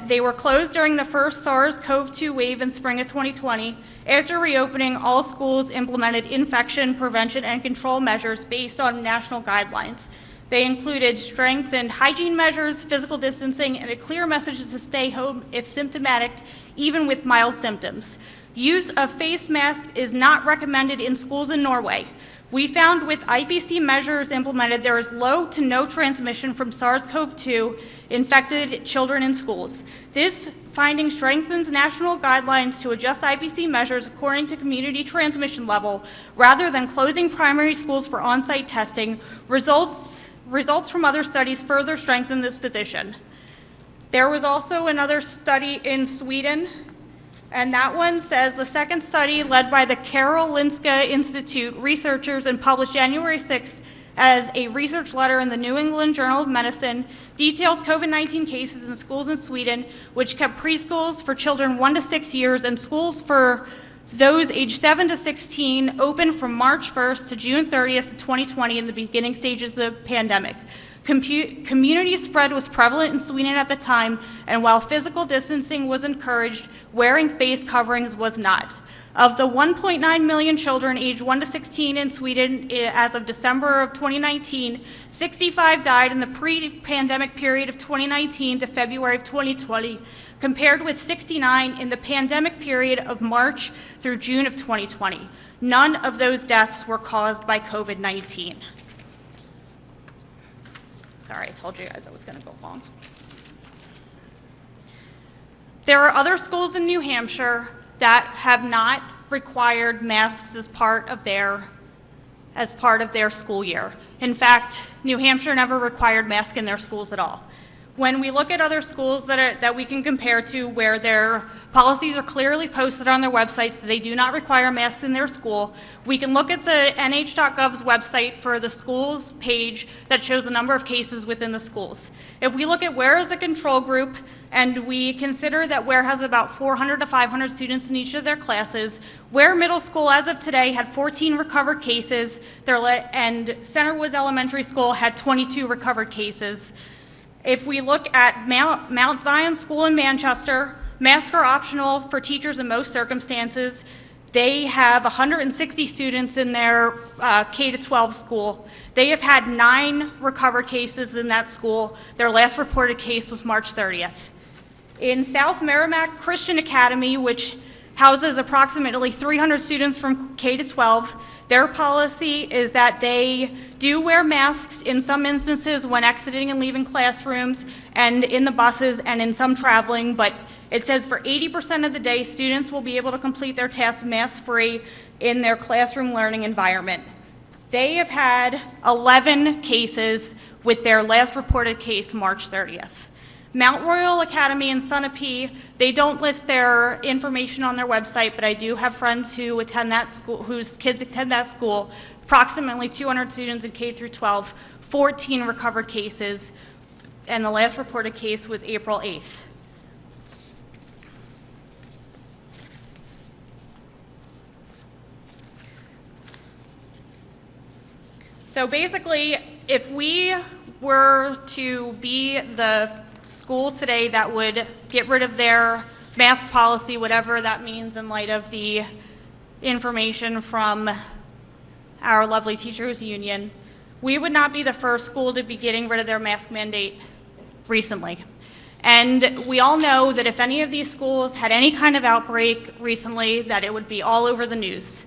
They were closed during the first SARS-CoV-2 wave in spring of 2020. After reopening, all schools implemented infection prevention and control measures based on national guidelines. They included strengthened hygiene measures, physical distancing, and a clear message to stay home if symptomatic, even with mild symptoms. Use of face masks is not recommended in schools in Norway. We found with IPC measures implemented, there is low to no transmission from SARS-CoV-2 infected children in schools. This finding strengthens national guidelines to adjust IPC measures according to community transmission level, rather than closing primary schools for on-site testing. Results from other studies further strengthen this position. There was also another study in Sweden, and that one says the second study, led by the Karolinska Institute researchers and published January 6th as a research letter in the New England Journal of Medicine, details COVID-19 cases in schools in Sweden, which kept preschools for children 1 to 6 years and schools for those aged 7 to 16 open from March 1st to June 30th, 2020, in the beginning stages of the pandemic. Community spread was prevalent in Sweden at the time, and while physical distancing was encouraged, wearing face coverings was not. Of the 1.9 million children aged 1 to 16 in Sweden as of December of 2019, 65 died in the pre-pandemic period of 2019 to February of 2020, compared with 69 in the pandemic period of March through June of 2020. None of those deaths were caused by COVID-19. Sorry, I told you guys I was going to go long. There are other schools in New Hampshire that have not required masks as part of their school year. In fact, New Hampshire never required masks in their schools at all. When we look at other schools that we can compare to where their policies are clearly posted on their websites that they do not require masks in their school, we can look at the nh.gov's website for the schools page that shows the number of cases within the schools. If we look at Weare as a control group and we consider that Weare has about 400 to 500 students in each of their classes, Weare Middle School as of today had 14 recovered cases, and Centerwoods Elementary School had 22 recovered cases. If we look at Mount Zion School in Manchester, masks are optional for teachers in most circumstances. They have 160 students in their K-12 school. They have had 9 recovered cases in that school. Their last reported case was March 30th. In South Merrimack Christian Academy, which houses approximately 300 students from K to 12, their policy is that they do wear masks in some instances when exiting and leaving classrooms and in the buses and in some traveling, but it says for 80% of the day, students will be able to complete their tasks mask-free in their classroom learning environment. They have had 11 cases with their last reported case March 30th. Mount Royal Academy in Sunapee, they don't list their information on their website, but I do have friends who attend that school, whose kids attend that school. Approximately 200 students in K through 12, 14 recovered cases, and the last reported case was April 8th. So basically, if we were to be the school today that would get rid of their mask policy, whatever that means in light of the information from our lovely teachers union, we would not be the first school to be getting rid of their mask mandate recently. And we all know that if any of these schools had any kind of outbreak recently, that it would be all over the news.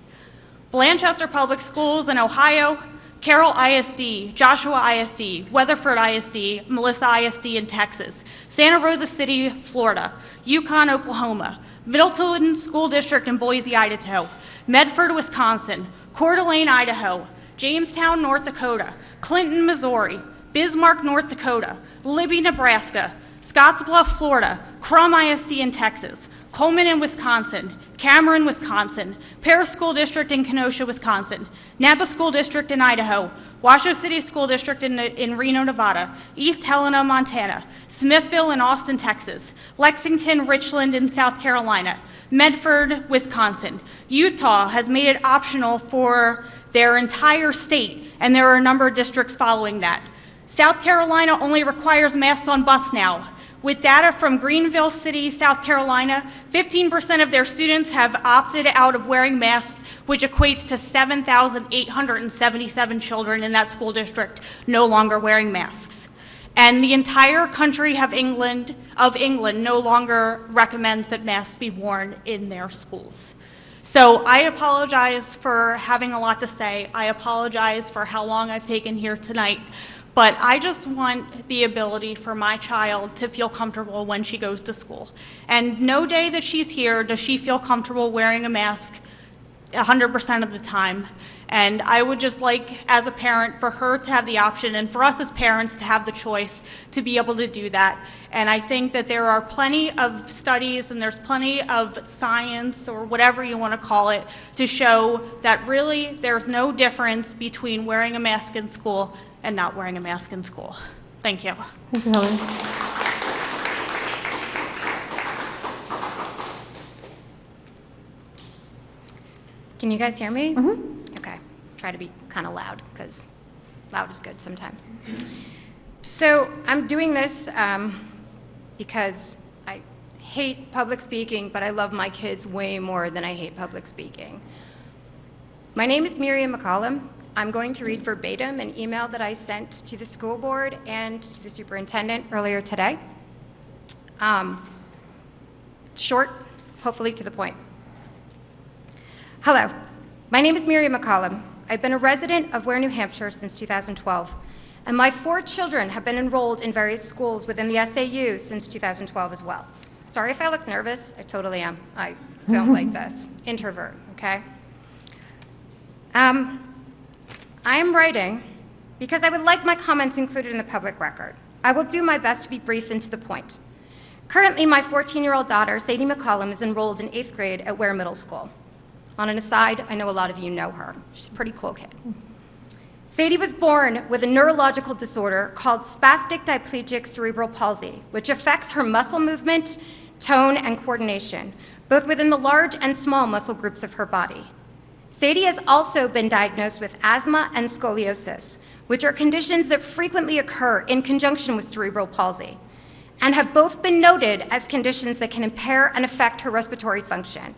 Blanchester Public Schools in Ohio, Carroll ISD, Joshua ISD, Weatherford ISD, Melissa ISD in Texas, Santa Rosa City, Florida, Yukon, Oklahoma, Middleton School District in Boise, Idaho, Medford, Wisconsin, Coeur d'Alene, Idaho, Jamestown, North Dakota, Clinton, Missouri, Bismarck, North Dakota, Libby, Nebraska, Scottsbluff, Florida, Crum ISD in Texas, Coleman in Wisconsin, Cameron, Wisconsin, Paris School District in Kenosha, Wisconsin, Napa School District in Idaho, Washoe City School District in Reno, Nevada, East Helena, Montana, Smithville in Austin, Texas, Lexington, Richland in South Carolina, Medford, Wisconsin. Utah has made it optional for their entire state, and there are a number of districts following that. South Carolina only requires masks on bus now. With data from Greenville City, South Carolina, 15% of their students have opted out of wearing masks, which equates to 7,877 children in that school district no longer wearing masks. And the entire country of England no longer recommends that masks be worn in their schools. So I apologize for having a lot to say. I apologize for how long I've taken here tonight. But I just want the ability for my child to feel comfortable when she goes to school. And no day that she's here does she feel comfortable wearing a mask 100% of the time. And I would just like, as a parent, for her to have the option and for us as parents to have the choice to be able to do that. And I think that there are plenty of studies and there's plenty of science or whatever you want to call it to show that really there's no difference between wearing a mask in school and not wearing a mask in school. Thank you. Thank you, Helen. Can you guys hear me? Mm-hmm. Okay. Try to be kind of loud because loud is good sometimes. So I'm doing this because I hate public speaking, but I love my kids way more than I hate public speaking. My name is Mccollum. I'm going to read verbatim an email that I sent to the school board and to the superintendent earlier today. Short, hopefully to the point. Hello, my name is Mccollum. I've been a resident of Weare, New Hampshire since 2012, and my 4 children have been enrolled in various schools within the SAU since 2012 as well. Sorry if I look nervous, I totally am. I don't like this. Introvert, okay? I am writing because I would like my comments included in the public record. I will do my best to be brief and to the point. Currently, my 14-year-old daughter, Sadie Mccollum, is enrolled in 8th grade at Weare Middle School. On an aside, I know a lot of you know her. She's a pretty cool kid. Sadie was born with a neurological disorder called spastic diplegic cerebral palsy, which affects her muscle movement, tone, and coordination, both within the large and small muscle groups of her body. Sadie has also been diagnosed with asthma and scoliosis, which are conditions that frequently occur in conjunction with cerebral palsy, and have both been noted as conditions that can impair and affect her respiratory function.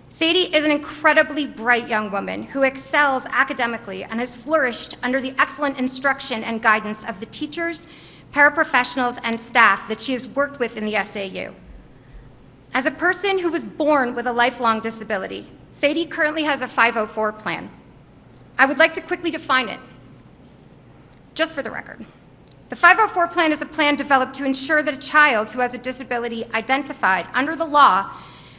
Sadie is an incredibly bright young woman who excels academically and has flourished under the excellent instruction and guidance of the teachers, paraprofessionals, and staff that she has worked with in the SAU. As a person who was born with a lifelong disability, Sadie currently has a 504 plan. I would like to quickly define it, just for the record. The 504 plan is a plan developed to ensure that a child who has a disability identified under the law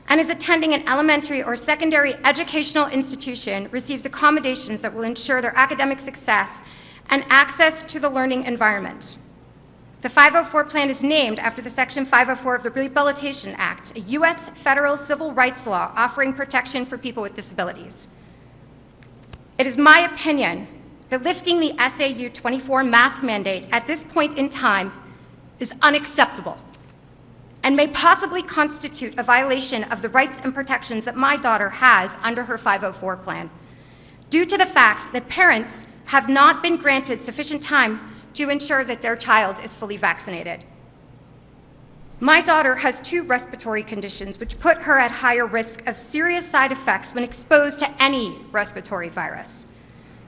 and is attending an elementary or secondary educational institution receives accommodations that will ensure their academic success and access to the learning environment. The 504 plan is named after the Section 504 of the Rehabilitation Act, a U.S. federal civil rights law offering protection for people with disabilities. It is my opinion that lifting the SAU 24 mask mandate at this point in time is unacceptable and may possibly constitute a violation of the rights and protections that my daughter has under her 504 plan, due to the fact that parents have not been granted sufficient time to ensure that their child is fully vaccinated. My daughter has 2 respiratory conditions which put her at higher risk of serious side effects when exposed to any respiratory virus.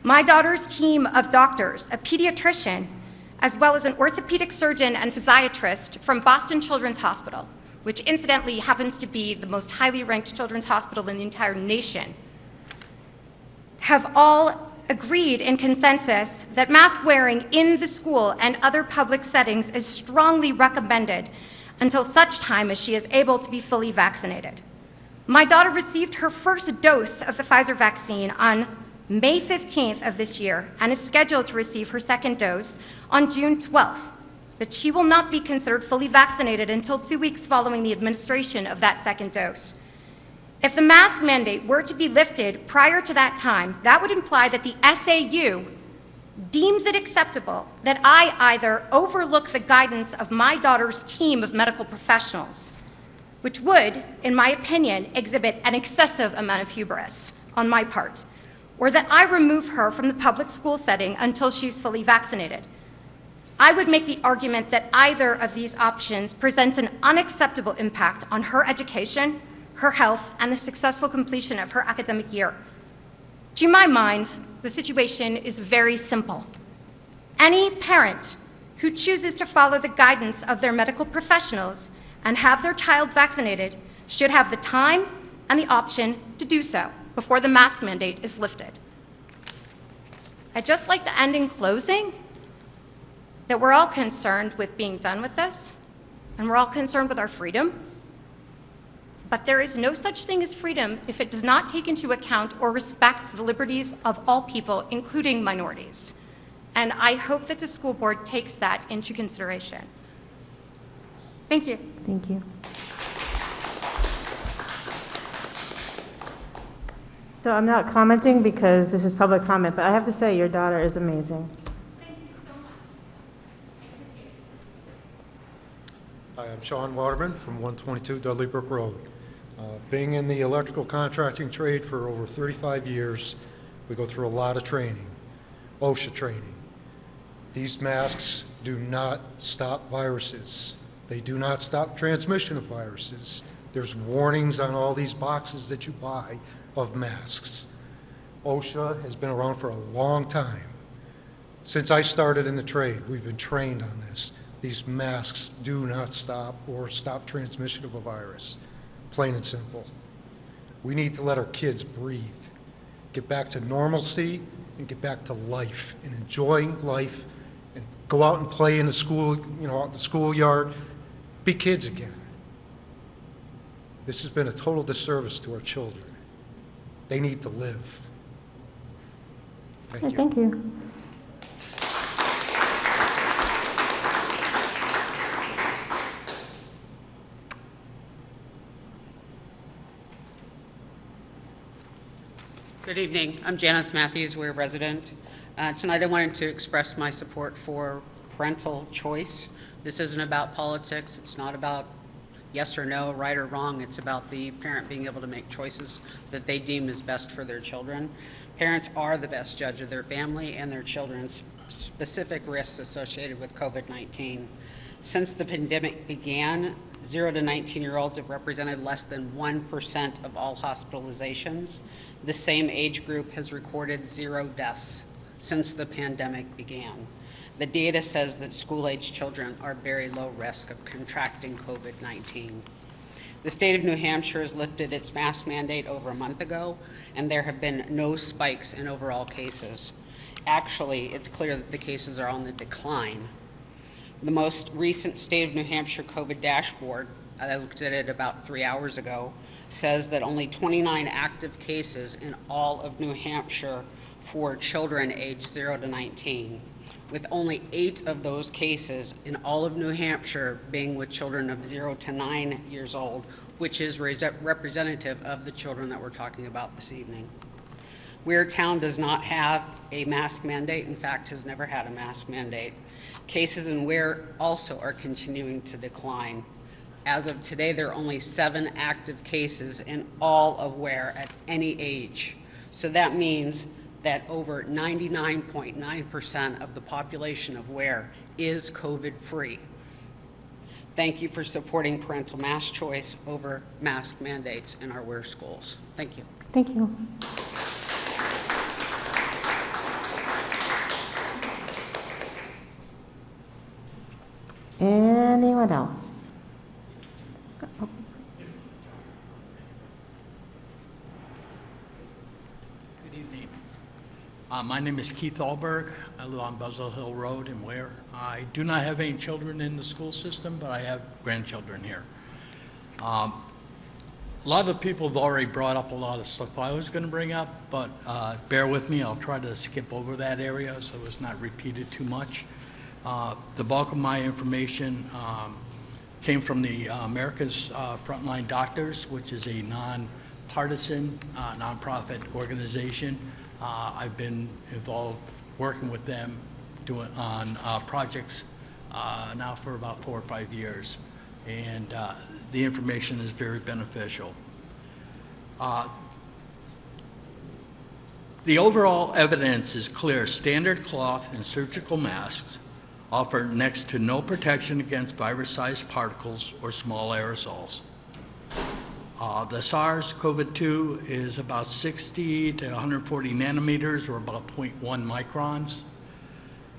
My daughter's team of doctors, a pediatrician, as well as an orthopedic surgeon and physiatrist from Boston Children's Hospital, which incidentally happens to be the most highly ranked children's hospital in the entire nation, have all agreed in consensus that mask wearing in the school and other public settings is strongly recommended until such time as she is able to be fully vaccinated. My daughter received her first dose of the Pfizer vaccine on May 15th of this year and is scheduled to receive her second dose on June 12th, but she will not be considered fully vaccinated until 2 weeks following the administration of that second dose. If the mask mandate were to be lifted prior to that time, that would imply that the SAU deems it acceptable that I either overlook the guidance of my daughter's team of medical professionals, which would, in my opinion, exhibit an excessive amount of hubris on my part, or that I remove her from the public school setting until she's fully vaccinated. I would make the argument that either of these options presents an unacceptable impact on her education, her health, and the successful completion of her academic year. To my mind, the situation is very simple. Any parent who chooses to follow the guidance of their medical professionals and have their child vaccinated should have the time and the option to do so before the mask mandate is lifted. I'd just like to end in closing that we're all concerned with being done with this, and we're all concerned with our freedom. But there is no such thing as freedom if it does not take into account or respect the liberties of all people, including minorities. And I hope that the school board takes that into consideration. Thank you. Thank you. So I'm not commenting because this is public comment, but I have to say your daughter is amazing. Thank you so much. I appreciate it. Hi, I'm Sean Waterman from 122 Dudley Brook Road. Being in the electrical contracting trade for over 35 years, we go through a lot of training, OSHA training. These masks do not stop viruses. They do not stop transmission of viruses. There's warnings on all these boxes that you buy of masks. OSHA has been around for a long time. Since I started in the trade, we've been trained on this. These masks do not stop or stop transmission of a virus. Plain and simple. We need to let our kids breathe, get back to normalcy, and get back to life and enjoying life, and go out and play in the school, out in the schoolyard, be kids again. This has been a total disservice to our children. They need to live. Thank you. Thank you. Good evening. I'm Janice Matthews, Weare resident. Tonight I wanted to express my support for parental choice. This isn't about politics. It's not about yes or no, right or wrong. It's about the parent being able to make choices that they deem is best for their children. Parents are the best judge of their family and their children's specific risks associated with COVID-19. Since the pandemic began, 0 to 19-year-olds have represented less than 1% of all hospitalizations. The same age group has recorded 0 deaths since the pandemic began. The data says that school-age children are very low risk of contracting COVID-19. The state of New Hampshire has lifted its mask mandate over a month ago, and there have been no spikes in overall cases. Actually, it's clear that the cases are on the decline. The most recent state of New Hampshire COVID dashboard, I looked at it about 3 hours ago, says that only 29 active cases in all of New Hampshire for children aged 0 to 19, with only 8 of those cases in all of New Hampshire being with children of 0 to 9 years old, which is representative of the children that we're talking about this evening. Weare Town does not have a mask mandate, in fact, has never had a mask mandate. Cases in Weare also are continuing to decline. As of today, there are only 7 active cases in all of Weare at any age. So that means that over 99.9% of the population of Weare is COVID-free. Thank you for supporting parental mask choice over mask mandates in our Weare schools. Thank you. Thank you. Anyone else? Oh. Good evening. My name is Keith Alberg. I live on Buzzell Hill Road in Weare. I do not have any children in the school system, but I have grandchildren here. A lot of people have already brought up a lot of stuff I was going to bring up, but bear with me. I'll try to skip over that area so it's not repeated too much. The bulk of my information came from the America's Frontline Doctors, which is a nonpartisan, nonprofit organization. I've been involved working with them on projects now for about 4 or 5 years, and the information is very beneficial. The overall evidence is clear. Standard cloth and surgical masks offer next to no protection against virus-sized particles or small aerosols. The SARS-CoV-2 is about 60 to 140 nanometers, or about 0.1 microns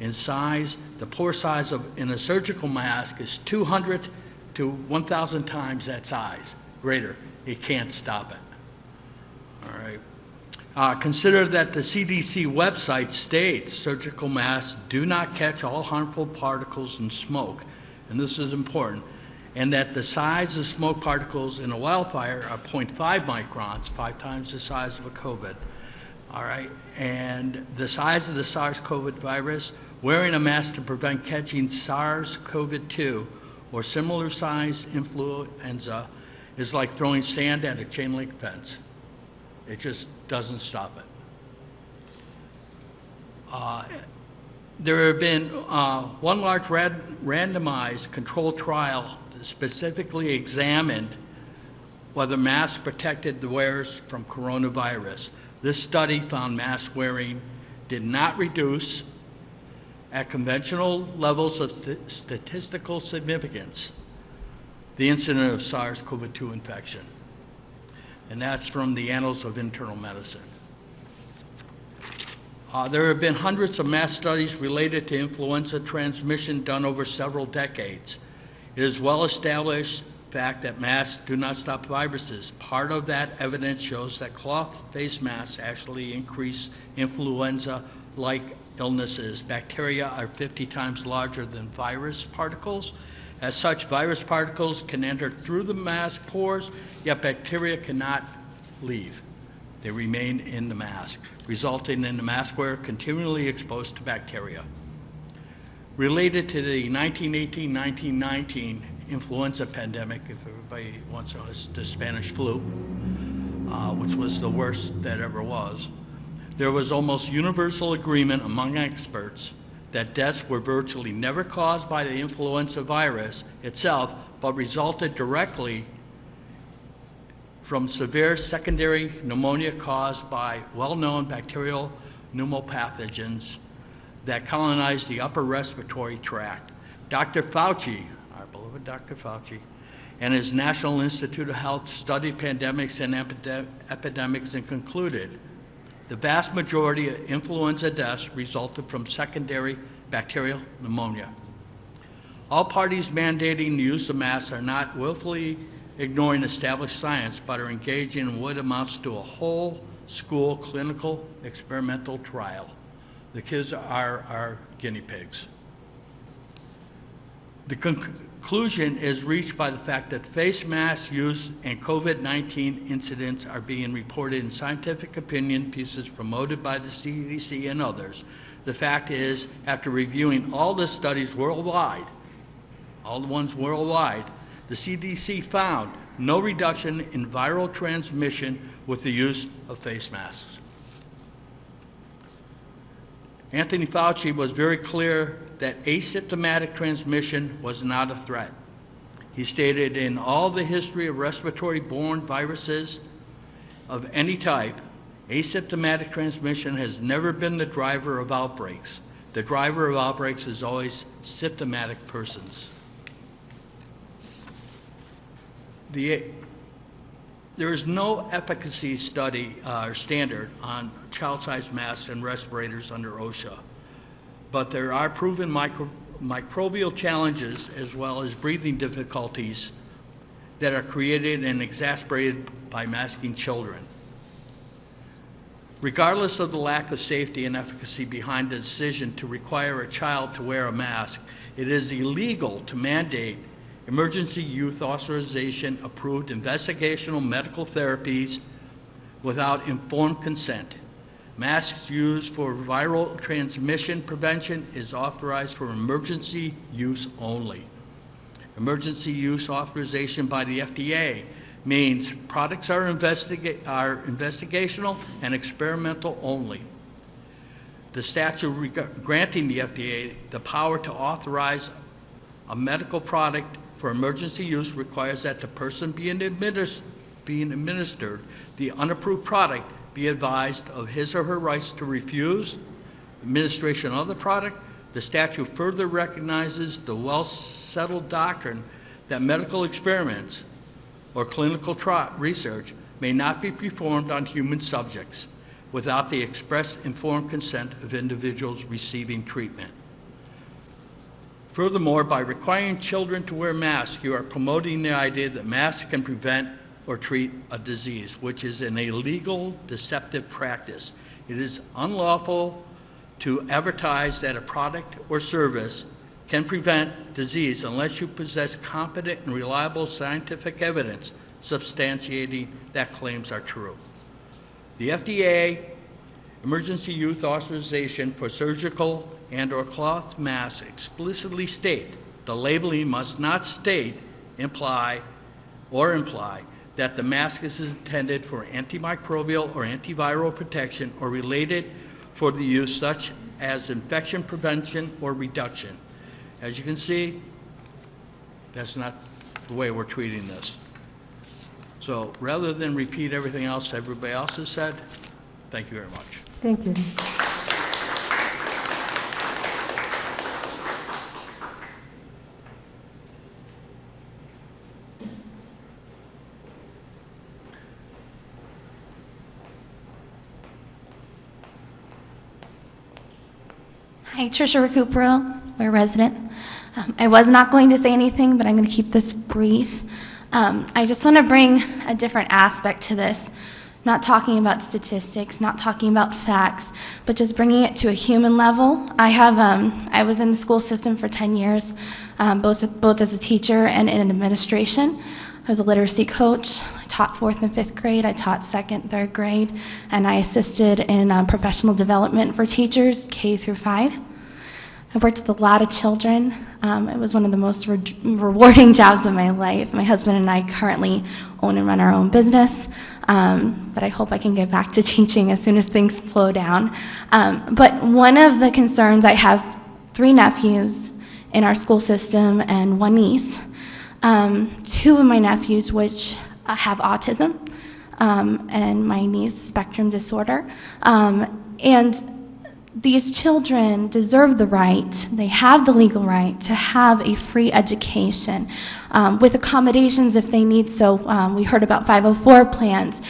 in size. The pore size in a surgical mask is 200 to 1,000 times that size, greater. It can't stop it. All right. Consider that the CDC website states surgical masks do not catch all harmful particles in smoke, and this is important, and that the size of smoke particles in a wildfire are 0.5 microns, 5 times the size of a COVID. All right, and the size of the SARS-CoV virus, wearing a mask to prevent catching SARS-CoV-2 or similar size influenza is like throwing sand at a chain link fence. It just doesn't stop it. There have been one large randomized controlled trial that specifically examined whether masks protected the wearers from coronavirus. This study found mask wearing did not reduce at conventional levels of statistical significance the incidence of SARS-CoV-2 infection. And that's from the Annals of Internal Medicine. There have been hundreds of mass studies related to influenza transmission done over several decades. It is well established fact that masks do not stop viruses. Part of that evidence shows that cloth face masks actually increase influenza-like illnesses. Bacteria are 50 times larger than virus particles. As such, virus particles can enter through the mask pores, yet bacteria cannot leave. They remain in the mask, resulting in the mask wearer continually exposed to bacteria. Related to the 1918-1919 influenza pandemic, if everybody wants to know, it's the Spanish flu, which was the worst that ever was, there was almost universal agreement among experts that deaths were virtually never caused by the influenza virus itself, but resulted directly from severe secondary pneumonia caused by well-known bacterial pneumopathogens that colonized the upper respiratory tract. Dr. Fauci, our beloved Dr. Fauci, and his National Institute of Health studied pandemics and epidemics and concluded the vast majority of influenza deaths resulted from secondary bacterial pneumonia. All parties mandating the use of masks are not willfully ignoring established science, but are engaging in what amounts to a whole school clinical experimental trial. The kids are our guinea pigs. The conclusion is reached by the fact that face mask use and COVID-19 incidents are being reported in scientific opinion pieces promoted by the CDC and others. The fact is, after reviewing all the studies worldwide, all the ones worldwide, the CDC found no reduction in viral transmission with the use of face masks. Anthony Fauci was very clear that asymptomatic transmission was not a threat. He stated, in all the history of respiratory-borne viruses of any type, asymptomatic transmission has never been the driver of outbreaks. The driver of outbreaks is always symptomatic persons. There is no efficacy study or standard on child-sized masks and respirators under OSHA, but there are proven microbial challenges as well as breathing difficulties that are created and exacerbated by masking children. Regardless of the lack of safety and efficacy behind the decision to require a child to wear a mask, it is illegal to mandate emergency use authorization approved investigational medical therapies without informed consent. Masks used for viral transmission prevention is authorized for emergency use only. Emergency use authorization by the FDA means products are investigational and experimental only. The statute granting the FDA the power to authorize a medical product for emergency use requires that the person being administered the unapproved product be advised of his or her rights to refuse administration of the product. The statute further recognizes the well-settled doctrine that medical experiments or clinical research may not be performed on human subjects without the express informed consent of individuals receiving treatment. Furthermore, by requiring children to wear masks, you are promoting the idea that masks can prevent or treat a disease, which is an illegal, deceptive practice. It is unlawful to advertise that a product or service can prevent disease unless you possess competent and reliable scientific evidence substantiating that claims are true. The FDA emergency use authorization for surgical and/or cloth masks explicitly state the labeling must not state, imply that the mask is intended for antimicrobial or antiviral protection or related for the use such as infection prevention or reduction. As you can see, that's not the way we're treating this. So rather than repeat everything else everybody else has said, thank you very much. Thank you. Hi, Tricia Recupero, we're a resident. I was not going to say anything, but I'm going to keep this brief. I just want to bring a different aspect to this, not talking about statistics, not talking about facts, but just bringing it to a human level. I was in the school system for 10 years, both as a teacher and in administration. I was a literacy coach. I taught 4th and 5th grade. I taught 2nd, 3rd grade, and I assisted in professional development for teachers, K through 5. I've worked with a lot of children. It was one of the most rewarding jobs of my life. My husband and I currently own and run our own business, but I hope I can get back to teaching as soon as things slow down. But one of the concerns, I have 3 nephews in our school system and 1 niece. 2 of my nephews which have autism, and my niece spectrum disorder. And these children deserve the right, they have the legal right to have a free education with accommodations if they need so. We heard about 504 plans.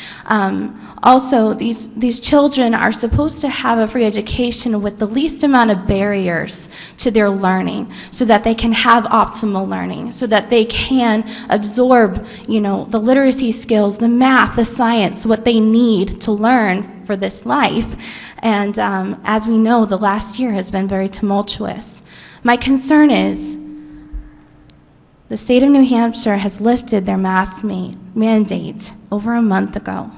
Also, these children are supposed to have a free education with the least amount of barriers to their learning so that they can have optimal learning, so that they can absorb, the literacy skills, the math, the science, what they need to learn for this life. And as we know, the last year has been very tumultuous. My concern is the state of New Hampshire has lifted their mask mandate over a month ago.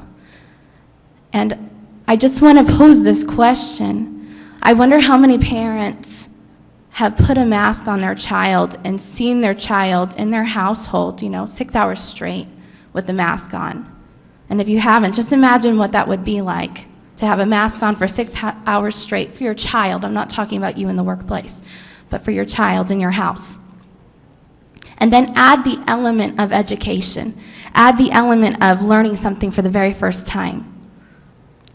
And I just want to pose this question. I wonder how many parents have put a mask on their child and seen their child in their household, 6 hours straight with the mask on. And if you haven't, just imagine what that would be like to have a mask on for 6 hours straight for your child. I'm not talking about you in the workplace, but for your child in your house. And then add the element of education. Add the element of learning something for the very first time.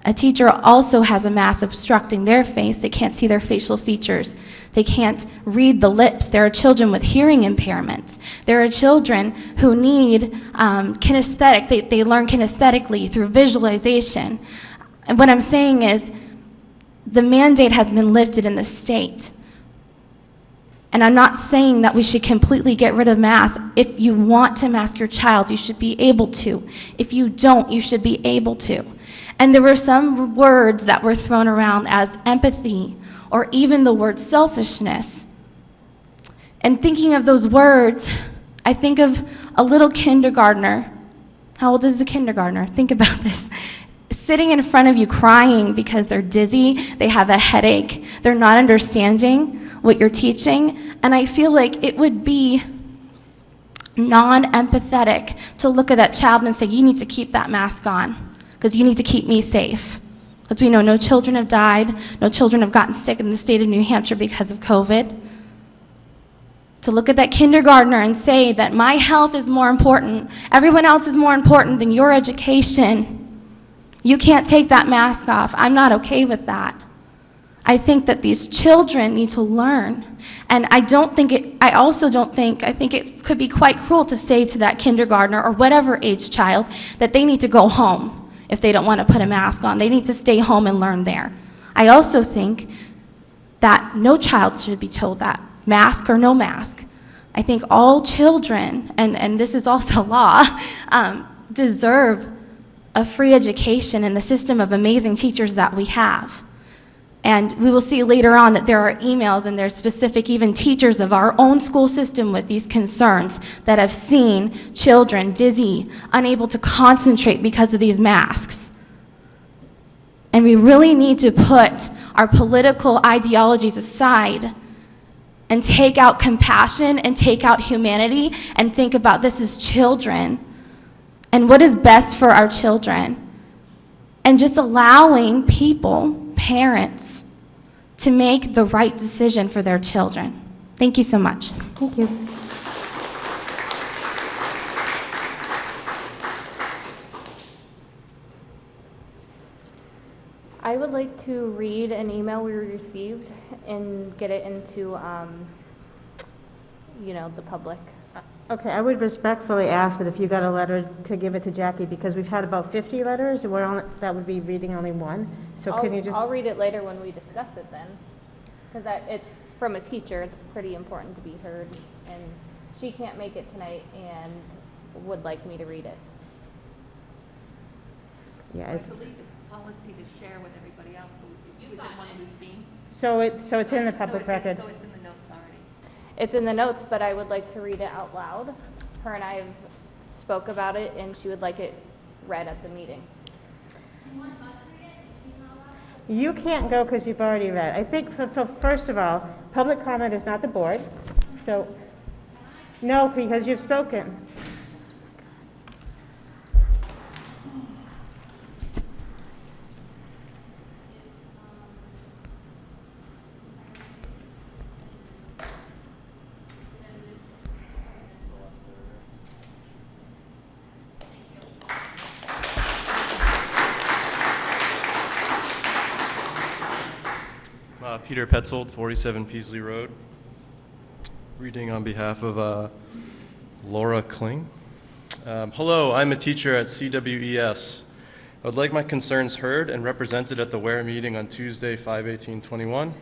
A teacher also has a mask obstructing their face. They can't see their facial features. They can't read the lips. There are children with hearing impairments. There are children who need kinesthetic. They learn kinesthetically through visualization. And what I'm saying is the mandate has been lifted in the state. And I'm not saying that we should completely get rid of masks. If you want to mask your child, you should be able to. If you don't, you should be able to. And there were some words that were thrown around as empathy or even the word selfishness. And thinking of those words, I think of a little kindergartner. How old is a kindergartner? Think about this. Sitting in front of you crying because they're dizzy, they have a headache, they're not understanding what you're teaching. And I feel like it would be non-empathetic to look at that child and say, you need to keep that mask on because you need to keep me safe. Because we know no children have died, no children have gotten sick in the state of New Hampshire because of COVID. To look at that kindergartner and say that my health is more important, everyone else is more important than your education. You can't take that mask off. I'm not okay with that. I think that these children need to learn. And I think it could be quite cruel to say to that kindergartner or whatever age child that they need to go home if they don't want to put a mask on. They need to stay home and learn there. I also think that no child should be told that, mask or no mask. I think all children, and this is also law, deserve a free education in the system of amazing teachers that we have. And we will see later on that there are emails and there's specific even teachers of our own school system with these concerns that have seen children dizzy, unable to concentrate because of these masks. And we really need to put our political ideologies aside and take out compassion and take out humanity and think about this as children and what is best for our children. And just allowing people, parents, to make the right decision for their children. Thank you so much. Thank you. I would like to read an email we received and get it into, the public. Okay, I would respectfully ask that if you got a letter to give it to Jackie, because we've had about 50 letters, and that would be reading only one. So can you just... I'll read it later when we discuss it then, because it's from a teacher. It's pretty important to be heard, and she can't make it tonight and would like me to read it. Yeah, I believe it's policy to share with everybody else, so is it one we've seen? So it's in the public record. So it's in the notes already. It's in the notes, but I would like to read it out loud. Her and I have spoke about it, and she would like it read at the meeting. You can't go because you've already read. I think, first of all, public comment is not the board. So, no, because you've spoken. Peter Petzold, 47 Peasley Road. Reading on behalf of Laura Kling. Hello, I'm a teacher at CWES. I would like my concerns heard and represented at the Weare meeting on Tuesday, 5/18/21.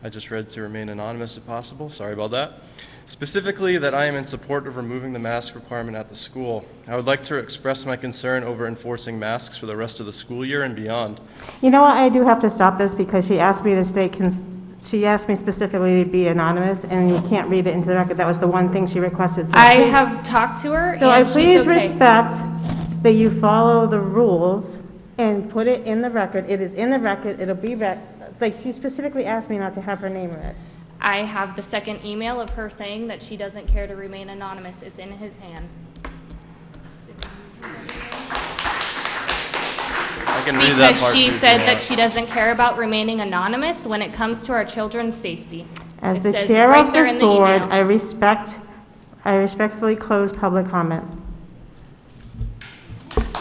I just read to remain anonymous if possible. Sorry about that. Specifically, that I am in support of removing the mask requirement at the school. I would like to express my concern over enforcing masks for the rest of the school year and beyond. You know what, I do have to stop this because she asked me to stay, she asked me specifically to be anonymous, and you can't read it into the record. That was the one thing she requested. So I have talked to her, So I and she's please okay. respect that you follow the rules and put it in the record. It is in the record, it'll be like, she specifically asked me not to have her name read. I have the second email of her saying that she doesn't care to remain anonymous. It's in his hand. I can read that Because part she too if said you that want. she doesn't care about remaining anonymous when it comes to our children's safety. As It the says chair right of there this in the board, email. I respectfully close public comment.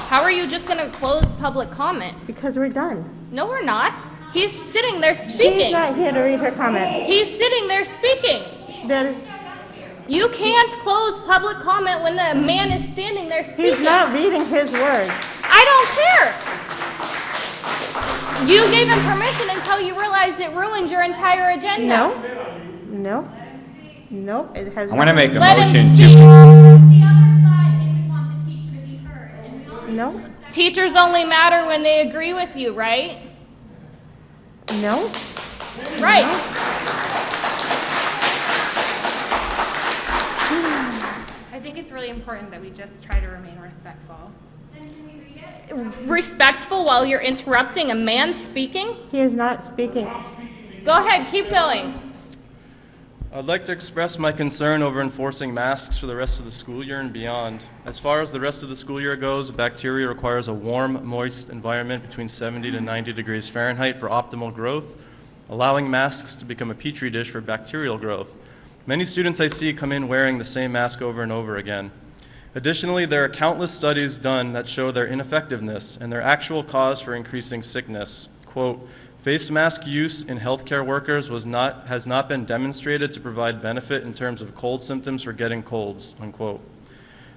How are you just going to close public comment? Because we're done. No, we're not. He's sitting there speaking. She's not here to read her comment. He's sitting there speaking. That is, You can't close public comment when the man is standing there speaking. he's not reading his words. I don't care. You gave him permission until you realized it ruined your entire agenda. No, it has. I'm going to make a Let him motion speak. to, No, Teachers only matter when they agree with you, right? no. Right. I think it's really important that we just try to remain respectful. Respectful while you're interrupting a man speaking? He is not speaking. Go ahead, keep going. I'd like to express my concern over enforcing masks for the rest of the school year and beyond. As far as the rest of the school year goes, bacteria requires a warm, moist environment between 70 to 90 degrees Fahrenheit for optimal growth, allowing masks to become a petri dish for bacterial growth. Many students I see come in wearing the same mask over and over again. Additionally, there are countless studies done that show their ineffectiveness and their actual cause for increasing sickness. Quote, face mask use in healthcare workers has not been demonstrated to provide benefit in terms of cold symptoms for getting colds, unquote.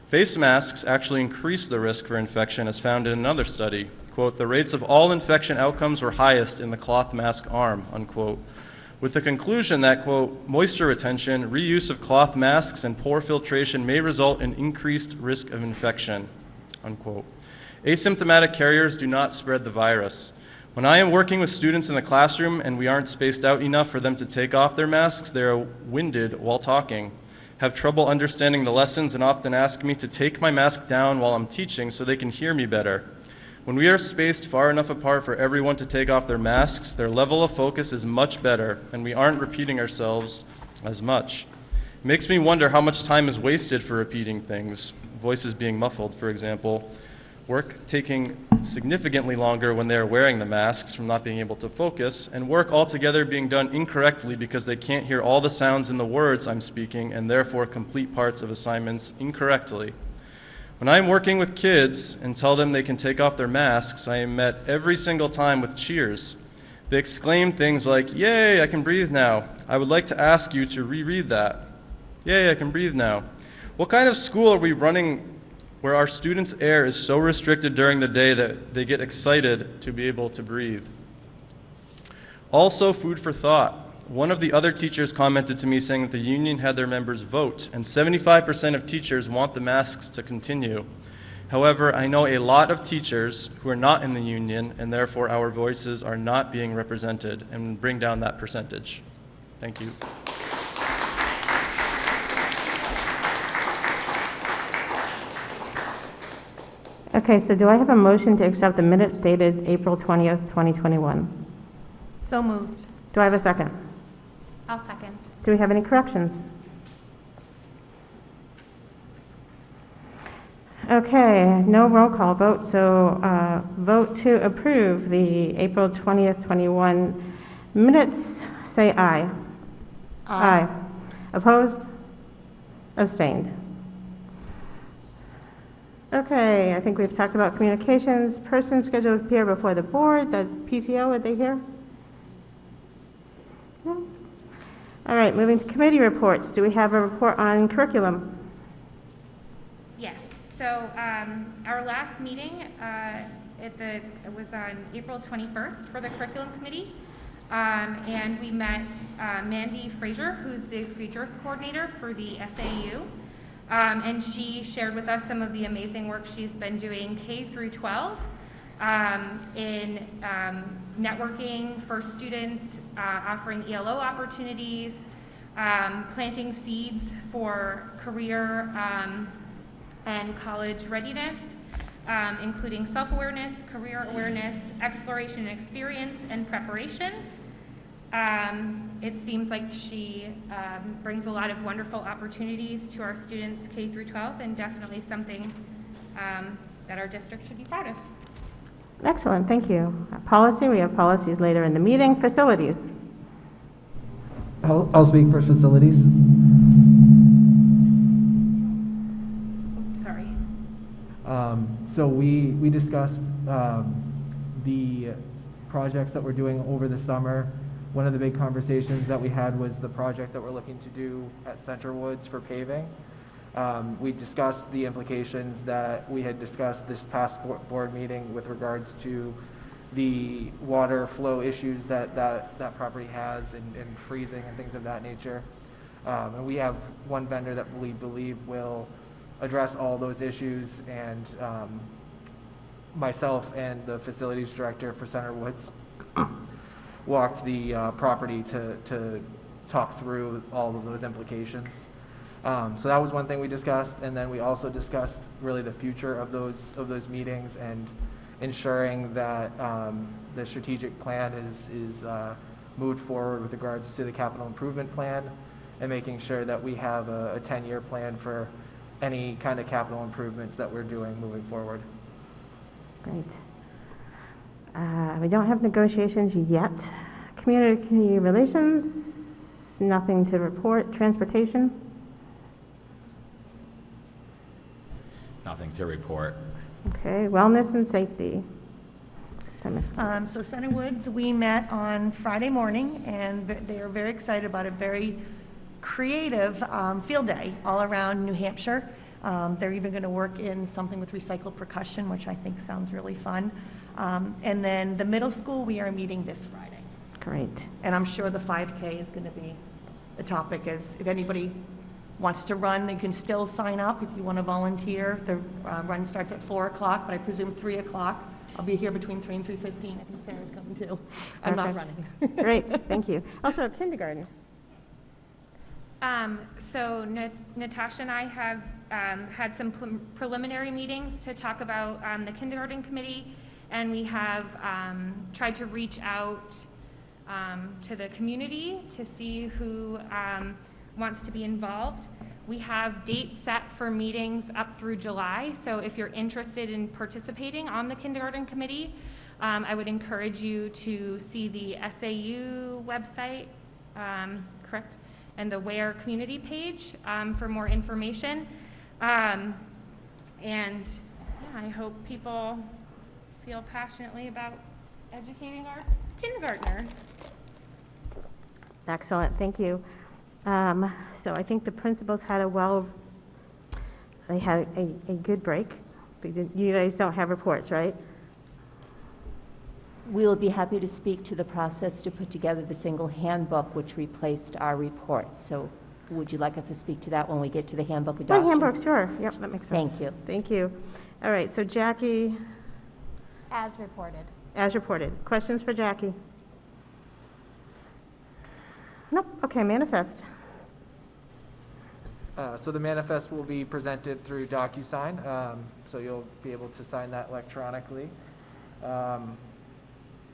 Face masks actually increase the risk for infection as found in another study. Quote, the rates of all infection outcomes were highest in the cloth mask arm, unquote. With the conclusion that, quote, moisture retention, reuse of cloth masks, and poor filtration may result in increased risk of infection, unquote. Asymptomatic carriers do not spread the virus. When I am working with students in the classroom and we aren't spaced out enough for them to take off their masks, they are winded while talking, have trouble understanding the lessons, and often ask me to take my mask down while I'm teaching so they can hear me better. When we are spaced far enough apart for everyone to take off their masks, their level of focus is much better, and we aren't repeating ourselves as much. It makes me wonder how much time is wasted for repeating things, voices being muffled, for example, work taking significantly longer when they are wearing the masks from not being able to focus, and work altogether being done incorrectly because they can't hear all the sounds in the words I'm speaking and therefore complete parts of assignments incorrectly. When I'm working with kids and tell them they can take off their masks, I am met every single time with cheers. They exclaim things like, yay, I can breathe now. I would like to ask you to reread that. Yay, I can breathe now. What kind of school are we running where our students' air is so restricted during the day that they get excited to be able to breathe? Also, food for thought. One of the other teachers commented to me saying that the union had their members vote, and 75% of teachers want the masks to continue. However, I know a lot of teachers who are not in the union, and therefore our voices are not being represented, and bring down that percentage. Thank you. Okay, so do I have a motion to accept the minutes dated April 20th, 2021? So moved. Do I have a second? I'll second. Do we have any corrections? Okay, no roll call vote, so vote to approve the April 20th, 21 minutes, say aye. Aye. Opposed? Abstained. Okay, I think we've talked about communications. Person scheduled to appear before the board, the PTO, are they here? No? All right, moving to committee reports. Do we have a report on curriculum? Yes, so our last meeting, it was on April 21st for the curriculum committee. And we met Mandy Frazier, who's the Futures Coordinator for the SAU. And she shared with us some of the amazing work she's been doing K through 12 in networking for students, offering ELO opportunities, planting seeds for career and college readiness, including self-awareness, career awareness, exploration and experience, and preparation. It seems like she brings a lot of wonderful opportunities to our students K through 12, and definitely something that our district should be proud of. Excellent, thank you. Policy, we have policies later in the meeting. Facilities. I'll speak for facilities. Sorry. So we discussed the projects that we're doing over the summer. One of the big conversations that we had was the project that we're looking to do at Centerwoods for paving. We discussed the implications that we had discussed this past board meeting with regards to the water flow issues that property has and freezing and things of that nature. And we have one vendor that we believe will address all those issues, and myself and the facilities director for Centerwoods walked the property to talk through all of those implications. So that was one thing we discussed, and then we also discussed really the future of those meetings and ensuring that the strategic plan is moved forward with regards to the capital improvement plan, and making sure that we have a 10-year plan for any kind of capital improvements that we're doing moving forward. Great. We don't have negotiations yet. Community relations, nothing to report. Transportation? Nothing to report. Okay, wellness and safety. So Centerwoods, we met on Friday morning, and they are very excited about a very creative field day all around New Hampshire. They're even going to work in something with recycled percussion, which I think sounds really fun. And then the middle school, we are meeting this Friday. Great. And I'm sure the 5K is going to be the topic. As if anybody wants to run, they can still sign up if you want to volunteer. The run starts at 4 o'clock, but I presume 3 o'clock. I'll be here between 3 and 3:15. I think Sarah's coming too. I'm not running. Great, thank you. Also, kindergarten. So Natasha and I have had some preliminary meetings to talk about the kindergarten committee, and we have tried to reach out to the community to see who wants to be involved. We have dates set for meetings up through July, so if you're interested in participating on the kindergarten committee, I would encourage you to see the SAU website, correct? And the Weare community page for more information. And yeah, I hope people feel passionately about educating our kindergartners. Excellent, thank you. So I think the principals had they had a good break. You guys don't have reports, right? We will be happy to speak to the process to put together the single handbook which replaced our reports. So would you like us to speak to that when we get to the handbook adoption? Handbook, sure. Yep, that makes sense. Thank you. Thank you. All right, so Jackie. As reported. As reported. Questions for Jackie? Nope. Okay, manifest. So the manifest will be presented through DocuSign, so you'll be able to sign that electronically.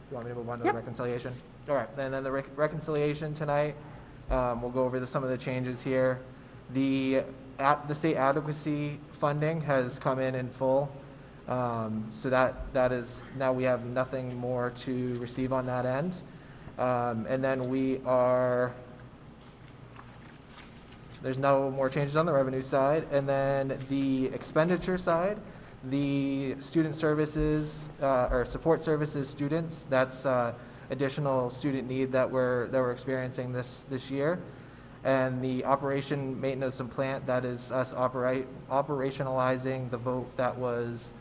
You want me to move on to the reconciliation? All right, and then the reconciliation tonight, we'll go over some of the changes here. The state advocacy funding has come in full, so that is, now we have nothing more to receive on that end. And then there's no more changes on the revenue side. And then the expenditure side, the student services, or support services students, that's additional student need that we're experiencing this year. And the operation, maintenance, and plant, that is us operationalizing the vote that was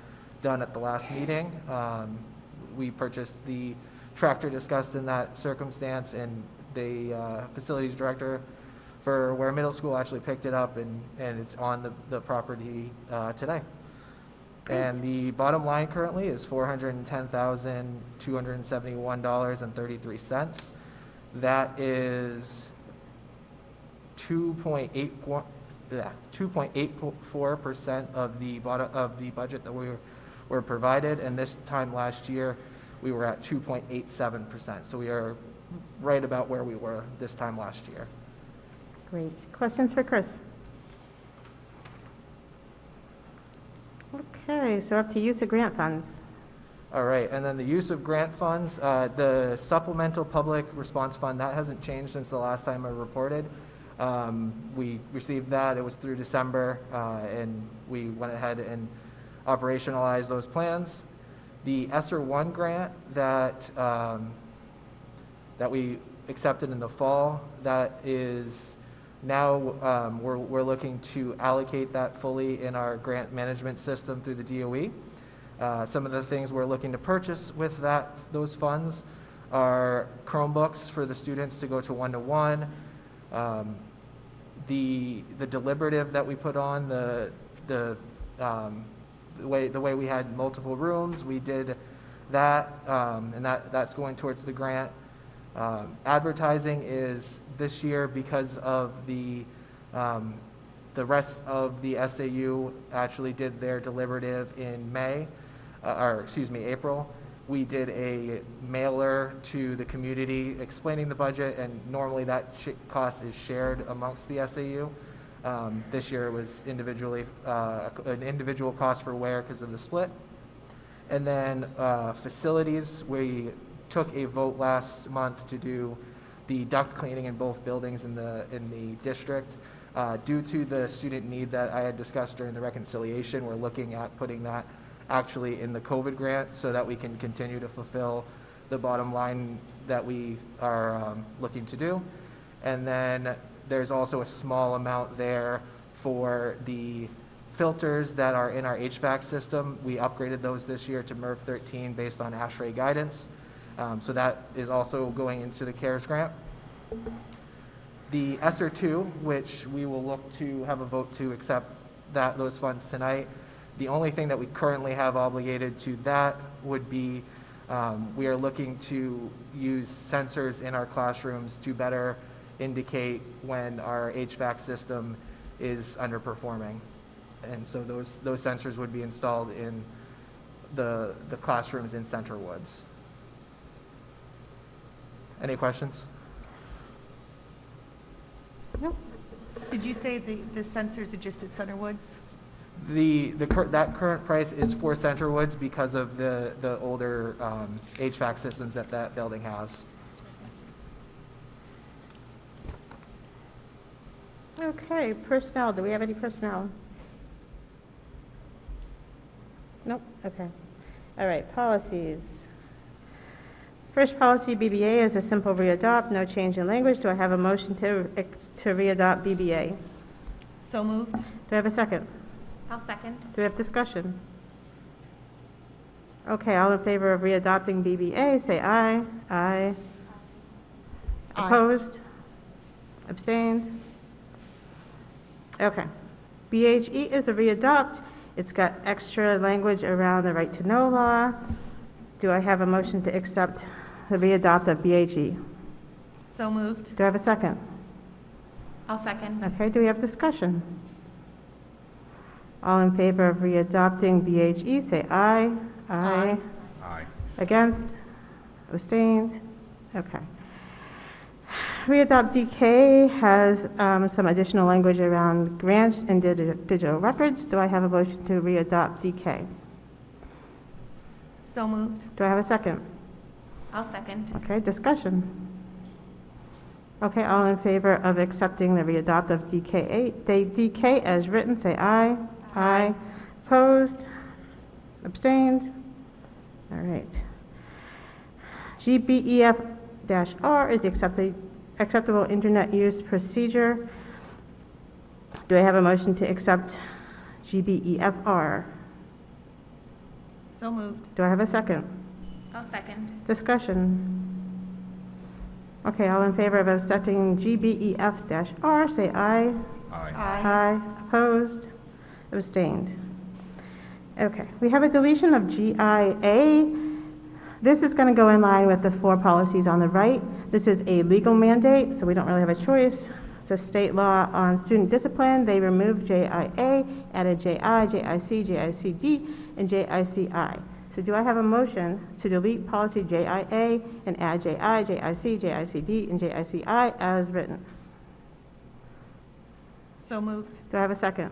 done at the last meeting. We purchased the tractor discussed in that circumstance, and the facilities director for Weare Middle School actually picked it up, and it's on the property today. And the bottom line currently is $410,271.33. That is 2.84% of the budget that we were provided, and this time last year we were at 2.87%. So we are right about where we were this time last year. Great. Questions for Chris? Okay, so up to use of grant funds. All right, and then the use of grant funds, the supplemental public response fund, that hasn't changed since the last time I reported. We received that, it was through December, and we went ahead and operationalized those plans. The ESSER 1 grant that we accepted in the fall, that is now, we're looking to allocate that fully in our grant management system through the DOE. Some of the things we're looking to purchase with those funds are Chromebooks for the students to go to one-to-one. The deliberative that we put on, the way we had multiple rooms, we did that, and that's going towards the grant. Advertising is this year because of the rest of the SAU actually did their deliberative in April. We did a mailer to the community explaining the budget, and normally that cost is shared amongst the SAU. This year it was an individual cost for Weare because of the split. And then facilities, we took a vote last month to do the duct cleaning in both buildings in the district. Due to the student need that I had discussed during the reconciliation, we're looking at putting that actually in the COVID grant so that we can continue to fulfill the bottom line that we are looking to do. And then there's also a small amount there for the filters that are in our HVAC system. We upgraded those this year to MERV 13 based on ASHRAE guidance. So that is also going into the CARES grant. The ESSER 2, which we will look to have a vote to accept those funds tonight. The only thing that we currently have obligated to that would be we are looking to use sensors in our classrooms to better indicate when our HVAC system is underperforming. And so those sensors would be installed in the classrooms in Centerwoods. Any questions? Nope. Did you say the sensors are just at Centerwoods? That current price is for Centerwoods because of the older HVAC systems that building has. Okay, personnel, do we have any personnel? Nope, okay. All right, policies. First policy, BBA, is a simple readopt, no change in language. Do I have a motion to readopt BBA? So moved. Do I have a second? I'll second. Do we have discussion? Okay, all in favor of readopting BBA, say aye. Aye. Opposed? Abstained? Okay. BHE is a readopt. It's got extra language around the right to know law. Do I have a motion to accept the readopt of BHE? So moved. Do I have a second? I'll second. Okay, do we have discussion? All in favor of readopting BHE, say aye. Aye. Aye. Against? Abstained? Okay. Readopt DK has some additional language around grants and digital records. Do I have a motion to readopt DK? So moved. Do I have a second? I'll second. Okay, discussion. Okay, all in favor of accepting the readopt of DK as written, say aye. Aye. Opposed? Abstained? All right. GBEF-R is the acceptable internet use procedure. Do I have a motion to accept GBEF-R? So moved. Do I have a second? I'll second. Discussion. Okay, all in favor of accepting GBEF-R, say aye. Aye. Aye. Opposed? Abstained. Okay, we have a deletion of GIA. This is going to go in line with the 4 policies on the right. This is a legal mandate, so we don't really have a choice. It's a state law on student discipline. They removed JIA, added JI, JIC, JICD, and JICI. So do I have a motion to delete policy JIA and add JI, JIC, JICD, and JICI as written? So moved. Do I have a second?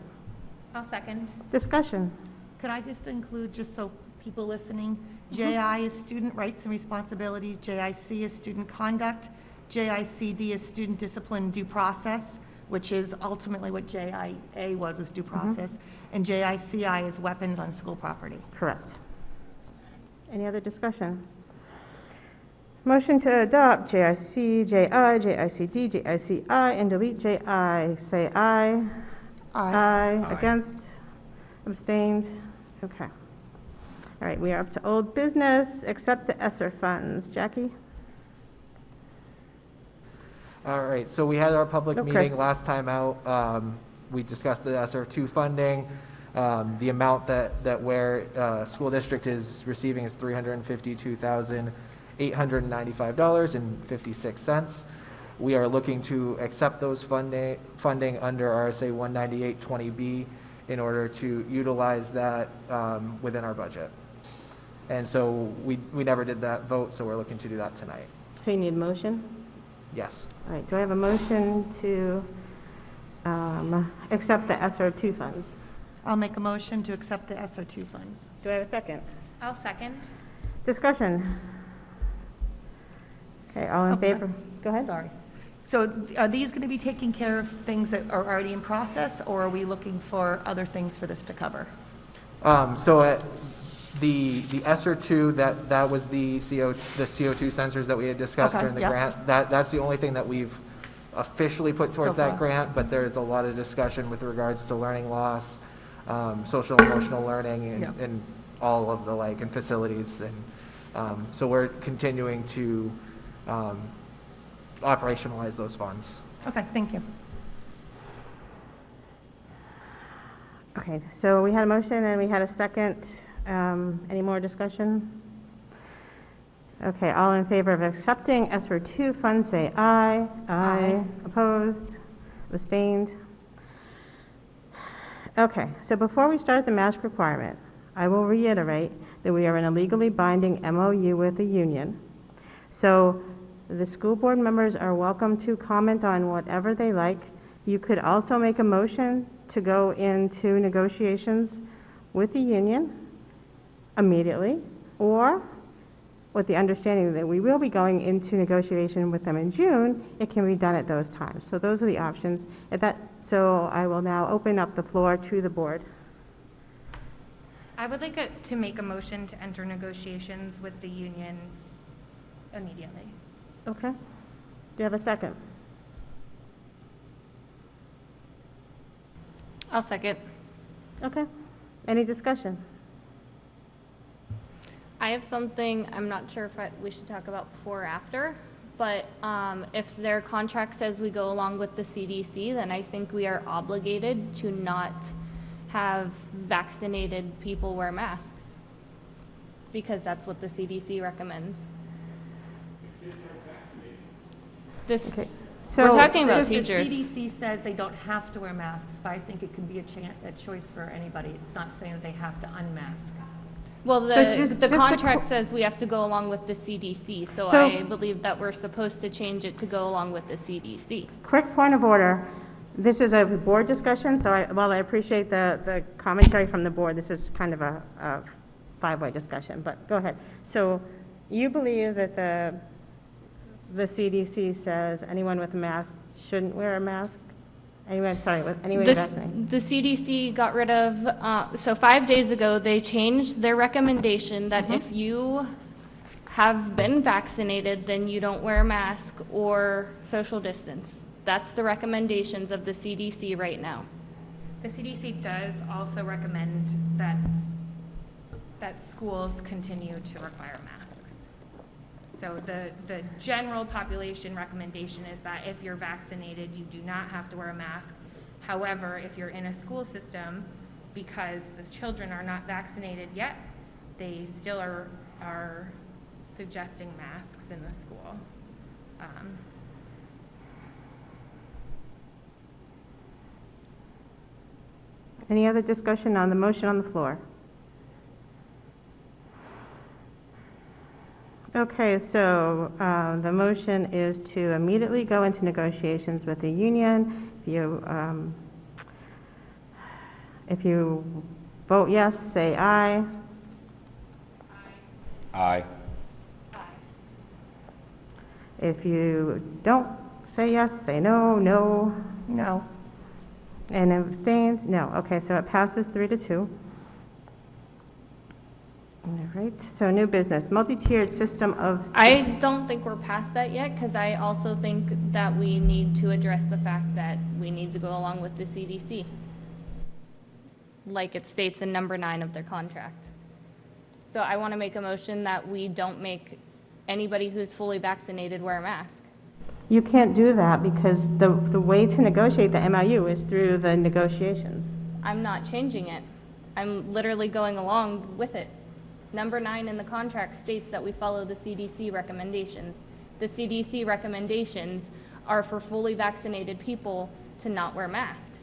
I'll second. Discussion. Could I just include, just so people listening, JI is student rights and responsibilities, JIC is student conduct, JICD is student discipline and due process, which is ultimately what JIA was due process, and JICI is weapons on school property. Correct. Any other discussion? Motion to adopt JIC, JI, JICD, JICI, and delete JI. Say aye. Aye. Against? Abstained? Okay. All right, we are up to old business, accept the ESSER funds. Jackie? All right, so we had our public Oh, Chris. meeting last time out. We discussed the ESSER 2 funding. The amount that Weare School District is receiving is $352,895.56. We are looking to accept those funding under RSA 19820B in order to utilize that within our budget. And so we never did that vote, so we're looking to do that tonight. So you need a motion? Yes. All right, do I have a motion to accept the ESSER 2 funds? I'll make a motion to accept the ESSER 2 funds. Do I have a second? I'll second. Discussion. Okay, all in favor? Go ahead. Sorry. So are these going to be taking care of things that are already in process, or are we looking for other things for this to cover? So the ESSER 2, that was the CO2 sensors that we had discussed Okay, during the yep. grant. That's the only thing that we've officially put towards So that far. grant, but there's a lot of discussion with regards to learning loss, social and emotional learning, and, Yep. and all of the like, and facilities. And so we're continuing to operationalize those funds. Okay, thank you. Okay, so we had a motion and we had a second. Any more discussion? Okay, all in favor of accepting ESSER 2 funds, say aye. Aye. Opposed? Abstained? Okay, so before we start the mask requirement, I will reiterate that we are in a legally binding MOU with the union. So the school board members are welcome to comment on whatever they like. You could also make a motion to go into negotiations with the union immediately, or with the understanding that we will be going into negotiation with them in June, it can be done at those times. So those are the options. So I will now open up the floor to the board. I would like to make a motion to enter negotiations with the union immediately. Okay. Do you have a second? I'll second. Okay. Any discussion? I have something, I'm not sure if we should talk about before or after, but if their contract says we go along with the CDC, then I think we are obligated to not have vaccinated people wear masks, because that's what the CDC recommends. Okay. We're talking about Just teachers. The CDC says they don't have to wear masks, but I think it can be a choice for anybody. It's not saying that they have to unmask. Well, So the just the contract says we have to go along with the CDC, so I believe that we're supposed to change it to go along with the CDC. Quick point of order. This is a board discussion, so while I appreciate the commentary from the board, this is kind of a five-way discussion, but go ahead. So you believe that the CDC says anyone with a mask shouldn't wear a mask? Anyone vaccinated? The CDC got rid of, so 5 days ago, they changed their recommendation that if you have been vaccinated, then you don't wear a mask or social distance. That's the recommendations of the CDC right now. The CDC does also recommend that schools continue to require masks. So the general population recommendation is that if you're vaccinated, you do not have to wear a mask. However, if you're in a school system, because the children are not vaccinated yet, they still are suggesting masks in the school. Any other discussion on the motion on the floor? Okay, so the motion is to immediately go into negotiations with the union. If you vote yes, say aye. Aye. If you don't say yes, say no, no. No. And abstains? No. Okay, so it passes 3-2. All right, so new business, multi-tiered system of... I don't think we're past that yet, because I also think that we need to address the fact that we need to go along with the CDC, like it states in number 9 of their contract. So I want to make a motion that we don't make anybody who's fully vaccinated wear a mask. You can't do that because the way to negotiate the MOU is through the negotiations. I'm not changing it. I'm literally going along with it. Number 9 in the contract states that we follow the CDC recommendations. The CDC recommendations are for fully vaccinated people to not wear masks.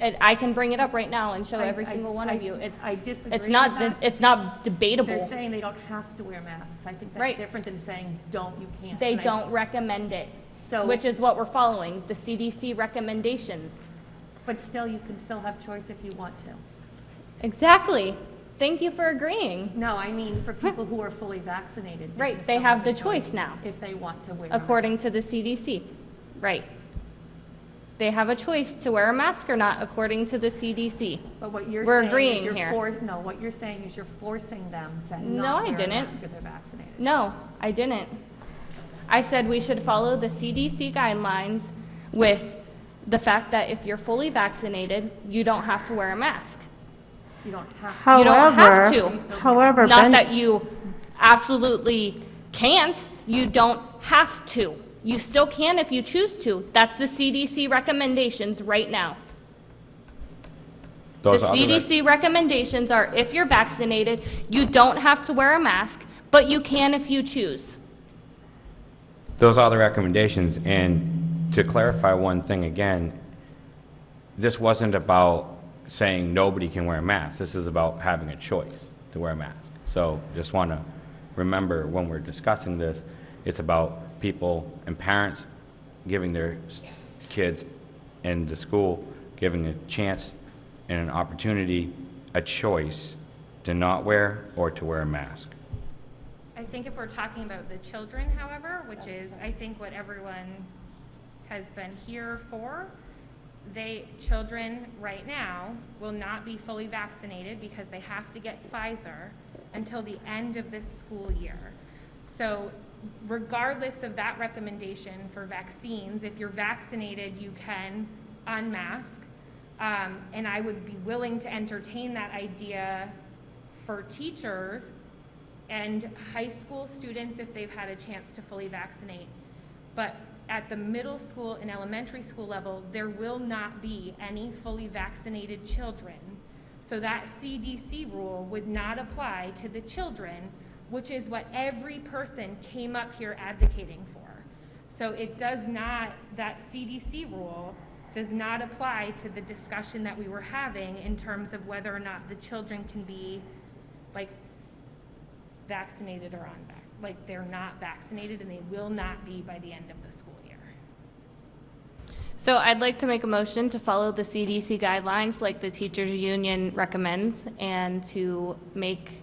And I can bring it up right now and show every single one of you. I disagree It's not with that. it's not debatable. They're saying they don't have to wear masks. I think that's Right. different than saying, you can't. They And I- don't recommend it, So- which is what we're following, the CDC recommendations. But still, you can still have choice if you want to. Exactly. Thank you for agreeing. No, I mean, for people who are fully vaccinated. Right, can they still have a the choice now. If they want to wear a According to the CDC. Right. They have a choice to wear a mask or not, according to the CDC. But what you're We're saying agreeing is you're here. No, what you're saying is you're forcing them to No, not I wear a didn't. mask if they're vaccinated. No, I didn't. I said we should follow the CDC guidelines with the fact that if you're fully vaccinated, you don't have to wear a mask. You don't have to. However, You don't have to. However, Not that you absolutely can't, you don't have to. You still can if you choose to. That's the CDC recommendations right now. The Those are the CDC recommendations are if you're vaccinated, you don't have to wear a mask, but you can if you choose. Those are the recommendations, and to clarify one thing again, this wasn't about saying nobody can wear a mask. This is about having a choice to wear a mask. So just want to remember when we're discussing this, it's about people and parents giving their kids in the school, giving a chance and an opportunity, a choice to not wear or to wear a mask. I think if we're talking about the children, however, which is, I think, what everyone has been here for, children right now will not be fully vaccinated because they have to get Pfizer until the end of this school year. So regardless of that recommendation for vaccines, if you're vaccinated, you can unmask. And I would be willing to entertain that idea for teachers and high school students if they've had a chance to fully vaccinate. But at the middle school and elementary school level, there will not be any fully vaccinated children. So that CDC rule would not apply to the children, which is what every person came up here advocating for. So it does not, that CDC rule does not apply to the discussion that we were having in terms of whether or not the children can be like vaccinated or unvaccinated. Like they're not vaccinated and they will not be by the end of the school year. So I'd like to make a motion to follow the CDC guidelines like the teachers union recommends and to make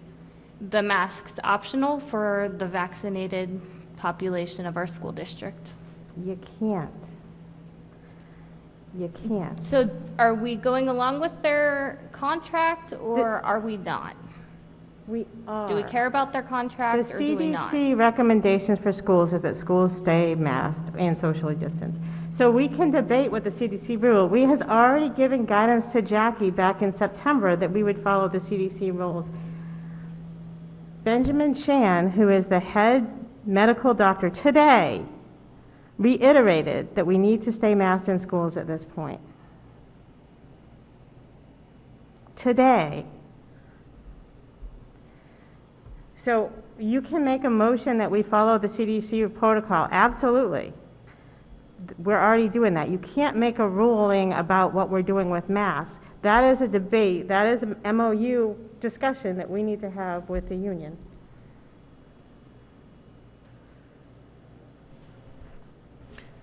the masks optional for the vaccinated population of our school district. You can't. You can't. So are we going along with their contract or are we not? We are. Do we care about their contract or do we not? The CDC recommendations for schools is that schools stay masked and socially distanced. So we can debate what the CDC rule. We has already given guidance to Jackie back in September that we would follow the CDC rules. Benjamin Chan, who is the head medical doctor today, reiterated that we need to stay masked in schools at this point. Today. So you can make a motion that we follow the CDC protocol, absolutely. We're already doing that. You can't make a ruling about what we're doing with masks. That is a debate, that is an MOU discussion that we need to have with the union.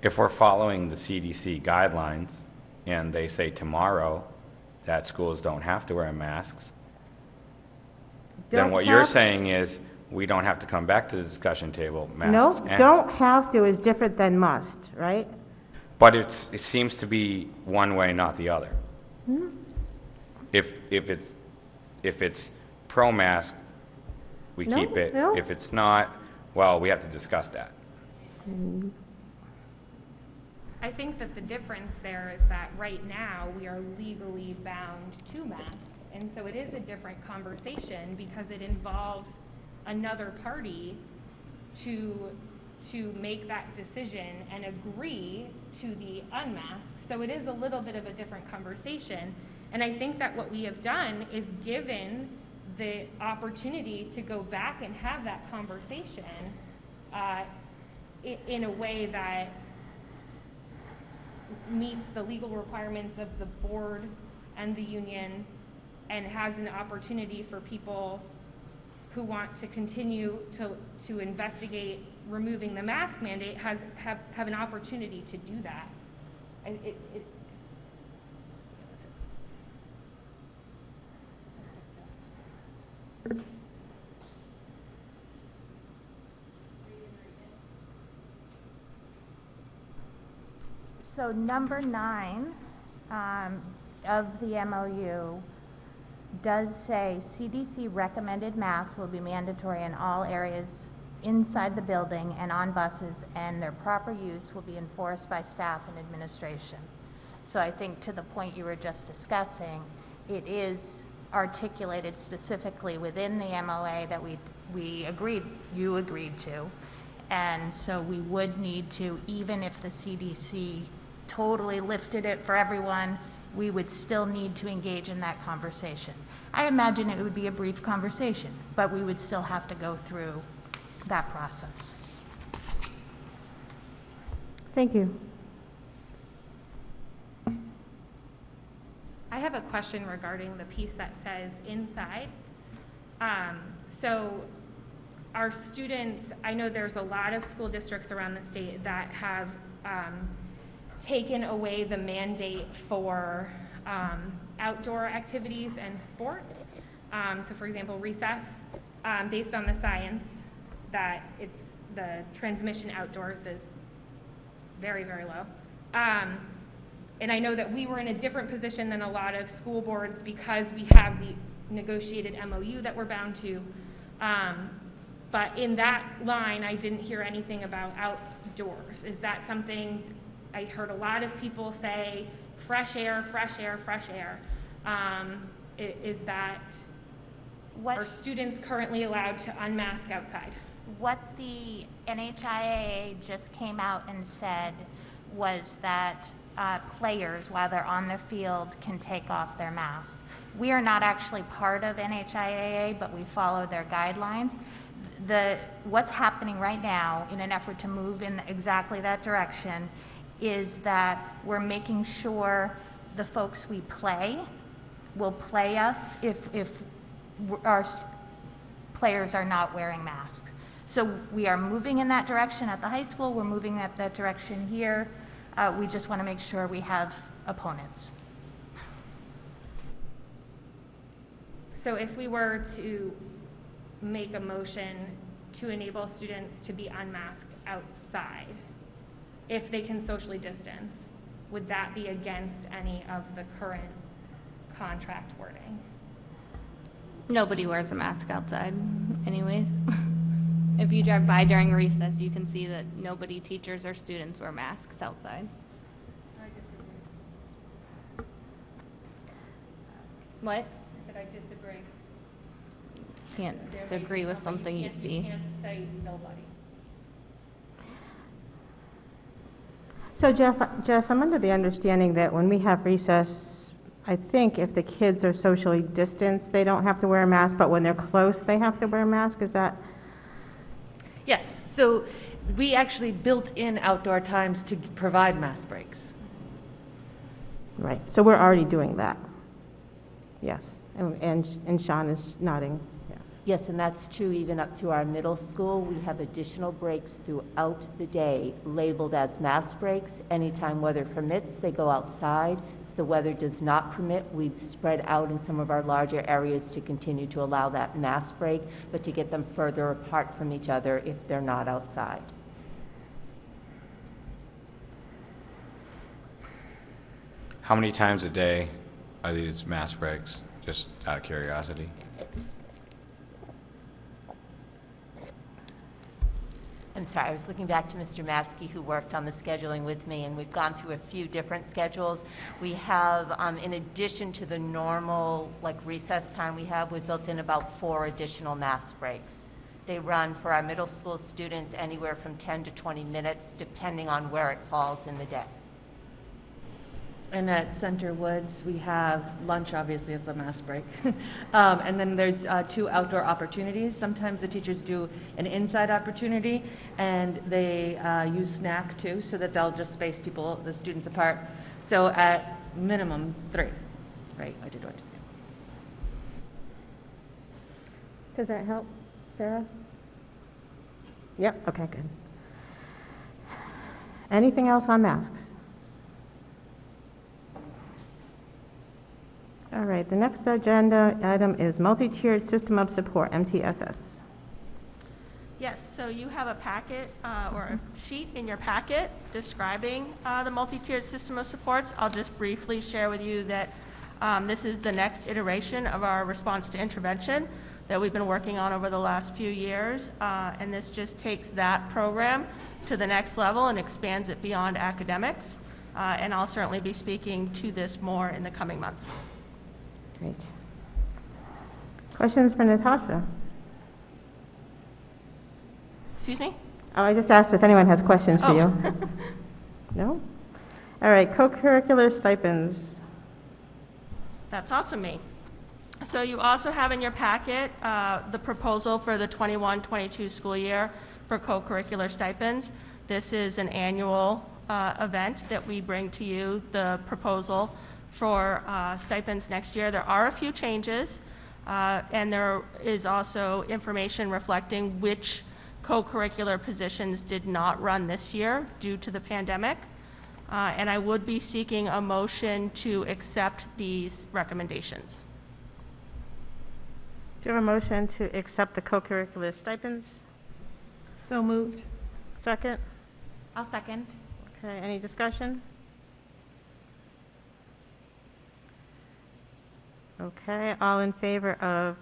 If we're following the CDC guidelines and they say tomorrow that schools don't have to wear masks, then what you're saying is we don't have to come back to the discussion table. Masks. No, don't have to is different than must, right? But it seems to be one way, not the other. Hmm? If it's pro-mask, we No, keep it. no. If it's not, well, we have to discuss that. I think that the difference there is that right now we are legally bound to masks. And so it is a different conversation because it involves another party to make that decision and agree to the unmask. So it is a little bit of a different conversation. And I think that what we have done is given the opportunity to go back and have that conversation in a way that meets the legal requirements of the board and the union and has an opportunity for people who want to continue to investigate removing the mask mandate have an opportunity to do that. So number 9 of the MOU does say CDC recommended masks will be mandatory in all areas inside the building and on buses, and their proper use will be enforced by staff and administration. So I think to the point you were just discussing, it is articulated specifically within the MOA that you agreed to. And so we would need to, even if the CDC totally lifted it for everyone, we would still need to engage in that conversation. I imagine it would be a brief conversation, but we would still have to go through that process. Thank you. I have a question regarding the piece that says inside. So our students, I know there's a lot of school districts around the state that have taken away the mandate for outdoor activities and sports. So for example, recess, based on the science that the transmission outdoors is very, very low. And I know that we were in a different position than a lot of school boards because we have the negotiated MOU that we're bound to. But in that line, I didn't hear anything about outdoors. Is that something, I heard a lot of people say, fresh air, fresh air, fresh air. Is that, are students currently allowed to unmask outside? What the NHIAA just came out and said was that players, while they're on the field, can take off their masks. We are not actually part of NHIAA, but we follow their guidelines. What's happening right now, in an effort to move in exactly that direction, is that we're making sure the folks we play will play us if our players are not wearing masks. So we are moving in that direction at the high school, we're moving at that direction here. We just want to make sure we have opponents. So if we were to make a motion to enable students to be unmasked outside, if they can socially distance, would that be against any of the current contract wording? Nobody wears a mask outside anyways. If you drive by during recess, you can see that nobody, teachers or students, wear masks outside. What? I said I disagree. Can't disagree with something you see. You can't say nobody. So Jess, I'm under the understanding that when we have recess, I think if the kids are socially distanced, they don't have to wear a mask, but when they're close, they have to wear a mask. Is that? Yes, so we actually built in outdoor times to provide mask breaks. Right, so we're already doing that. Yes, and Sean is nodding, yes. Yes, and that's true even up to our middle school. We have additional breaks throughout the day labeled as mask breaks. Anytime weather permits, they go outside. If the weather does not permit, we've spread out in some of our larger areas to continue to allow that mask break, but to get them further apart from each other if they're not outside. How many times a day are these mask breaks, just out of curiosity? I'm sorry, I was looking back to Mr. Matsky, who worked on the scheduling with me, and we've gone through a few different schedules. We have, in addition to the normal, recess time we have, we've built in about 4 additional mask breaks. They run for our middle school students anywhere from 10 to 20 minutes, depending on where it falls in the day. And at Center Woods, we have lunch, obviously, as a mask break. And then there's 2 outdoor opportunities. Sometimes the teachers do an inside opportunity, and they use snack, too, so that they'll just space the students apart. So at minimum 3, right? I did 1, 2, 3. Does that help, Sarah? Yep, okay, good. Anything else on masks? All right, the next agenda item is multi-tiered system of support, MTSS. Yes, so you have a packet or a sheet in your packet describing the multi-tiered system of supports. I'll just briefly share with you that this is the next iteration of our response to intervention that we've been working on over the last few years, and this just takes that program to the next level and expands it beyond academics, and I'll certainly be speaking to this more in the coming months. Great. Questions for Natasha? Excuse me? Oh, I just asked if anyone has questions for you. No? All right, co-curricular stipends. That's awesome, me. So you also have in your packet the proposal for the 21-22 school year for co-curricular stipends. This is an annual event that we bring to you, the proposal for stipends next year. There are a few changes, and there is also information reflecting which co-curricular positions did not run this year due to the pandemic. And I would be seeking a motion to accept these recommendations. Do you have a motion to accept the co-curricular stipends? So moved. Second? I'll second. Okay, any discussion? Okay, all in favor of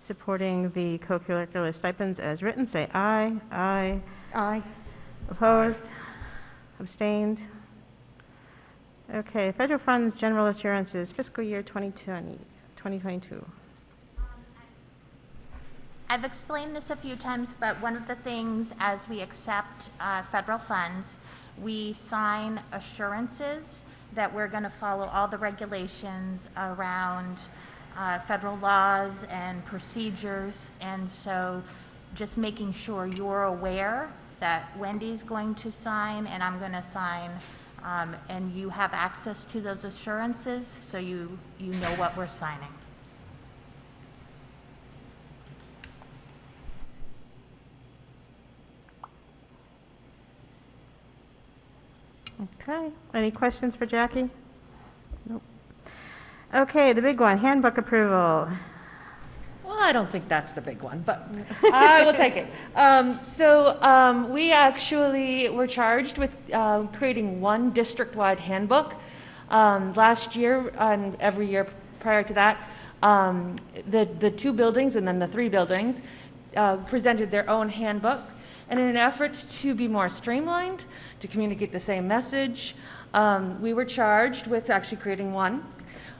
supporting the co-curricular stipends as written, say aye. Aye. Aye. Opposed? Abstained? Okay, federal funds general assurances, fiscal year 2022. I've explained this a few times, but one of the things as we accept federal funds, we sign assurances that we're going to follow all the regulations around federal laws and procedures, and so just making sure you're aware that Wendy's going to sign and I'm going to sign, and you have access to those assurances so you know what we're signing. Okay, any questions for Jackie? Nope. Okay, the big one, handbook approval. Well, I don't think that's the big one, but I will take it. We actually were charged with creating one district-wide handbook. Last year, and every year prior to that, The two buildings and then the three buildings presented their own handbook. And in an effort to be more streamlined, to communicate the same message, we were charged with actually creating one.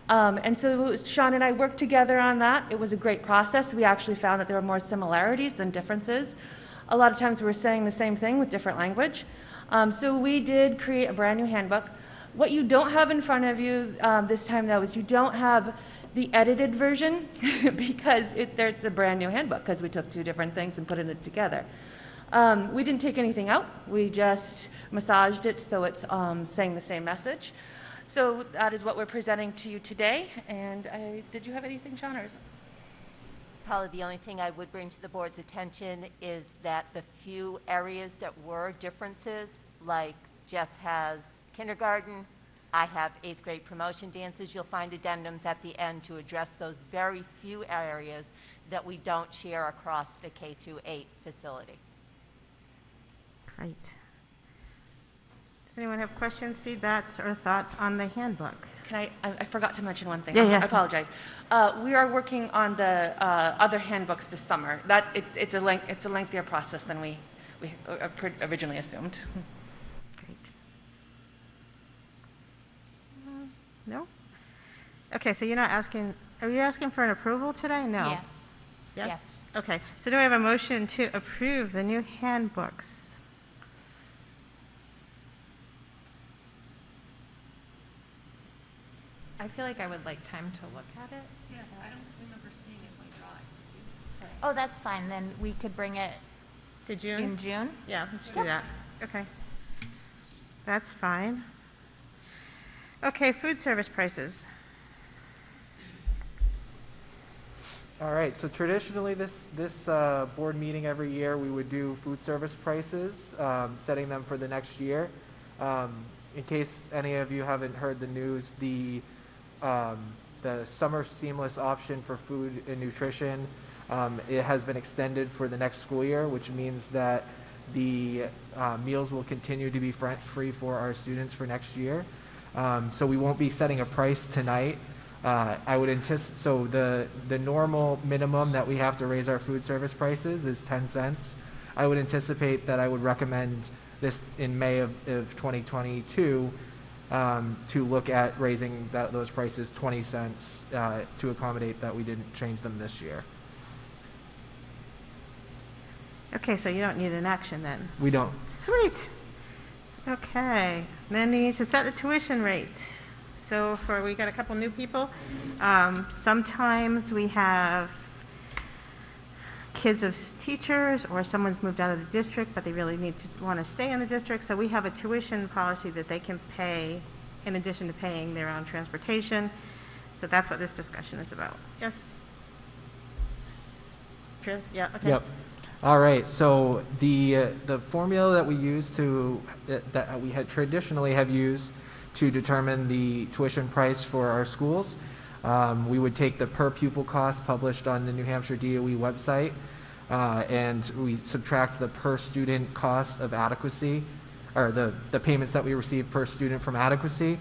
And so Sean and I worked together on that. It was a great process. We actually found that there were more similarities than differences. A lot of times we were saying the same thing with different language. So we did create a brand new handbook. What you don't have in front of you this time, though, is you don't have the edited version because it's a brand new handbook because we took two different things and put it together. We didn't take anything out. We just massaged it so it's saying the same message. So that is what we're presenting to you today. And did you have anything, Sean? Or is Probably the only thing I would bring to the board's attention is that the few areas that were differences, like Jess has kindergarten, I have 8th grade promotion dances, you'll find addendums at the end to address those very few areas that we don't share across the K through 8 facility. Great. Does anyone have questions, feedbacks, or thoughts on the handbook? Can I forgot to mention one thing. Yeah. I apologize. We are working on the other handbooks this summer. It's a lengthier process than we originally assumed. Great. No? Okay, so you're not asking, are you asking for an approval today? No? Yes. Yes? Okay, so do I have a motion to approve the new handbooks? I feel like I would like time to look at it. Yeah, I don't remember seeing it when I drive. Did you? Oh, that's fine, then we could bring it To June? in June? Yeah, let's do that. Okay. That's fine. Okay, food service prices. All right, so traditionally this board meeting every year, we would do food service prices, setting them for the next year. In case any of you haven't heard the news, the summer seamless option for food and nutrition, it has been extended for the next school year, which means that the meals will continue to be free for our students for next year. So we won't be setting a price tonight. I would anticipate, so the normal minimum that we have to raise our food service prices is 10 cents. I would anticipate that I would recommend this in May of 2022 to look at raising those prices 20 cents to accommodate that we didn't change them this year. Okay, so you don't need an action then? We don't. Sweet. Okay, then we need to set the tuition rate. So we got a couple new people. Sometimes we have kids of teachers, or someone's moved out of the district, but they really want to stay in the district. So we have a tuition policy that they can pay in addition to paying their own transportation. So that's what this discussion is about. Yes? Chris? Yeah, okay. Yep. All right, so the formula that we use that we had traditionally have used to determine the tuition price for our schools, we would take the per pupil cost published on the New Hampshire DOE website, and we subtract the per student cost of adequacy, or the payments that we receive per student from adequacy,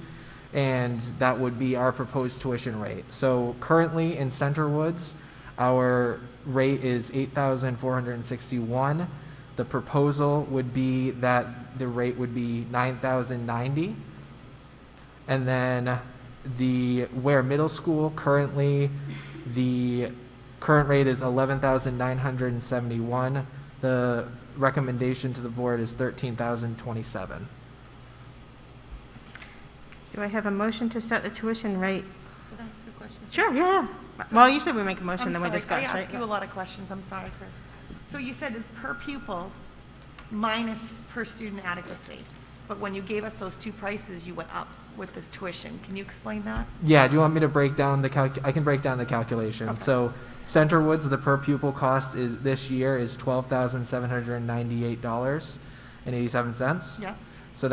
and that would be our proposed tuition rate. So currently in Center Woods, our rate is $8,461. The proposal would be that the rate would be $9,090. And then the Weare Middle School, currently the current rate is $11,971. The recommendation to the board is $13,027. Do I have a motion to set the tuition rate? Could I ask a question? Sure, yeah. Well, usually we make a motion, I'm then we sorry, discuss, I right? ask you a lot of questions, I'm sorry, Chris. So you said it's per pupil minus per student adequacy, but when you gave us those two prices, you went up with this tuition. Can you explain that? Yeah, do you want me to break down I can break down the calculation. Okay. So Center Woods, the per pupil cost this year is $12,798.87. Yeah. So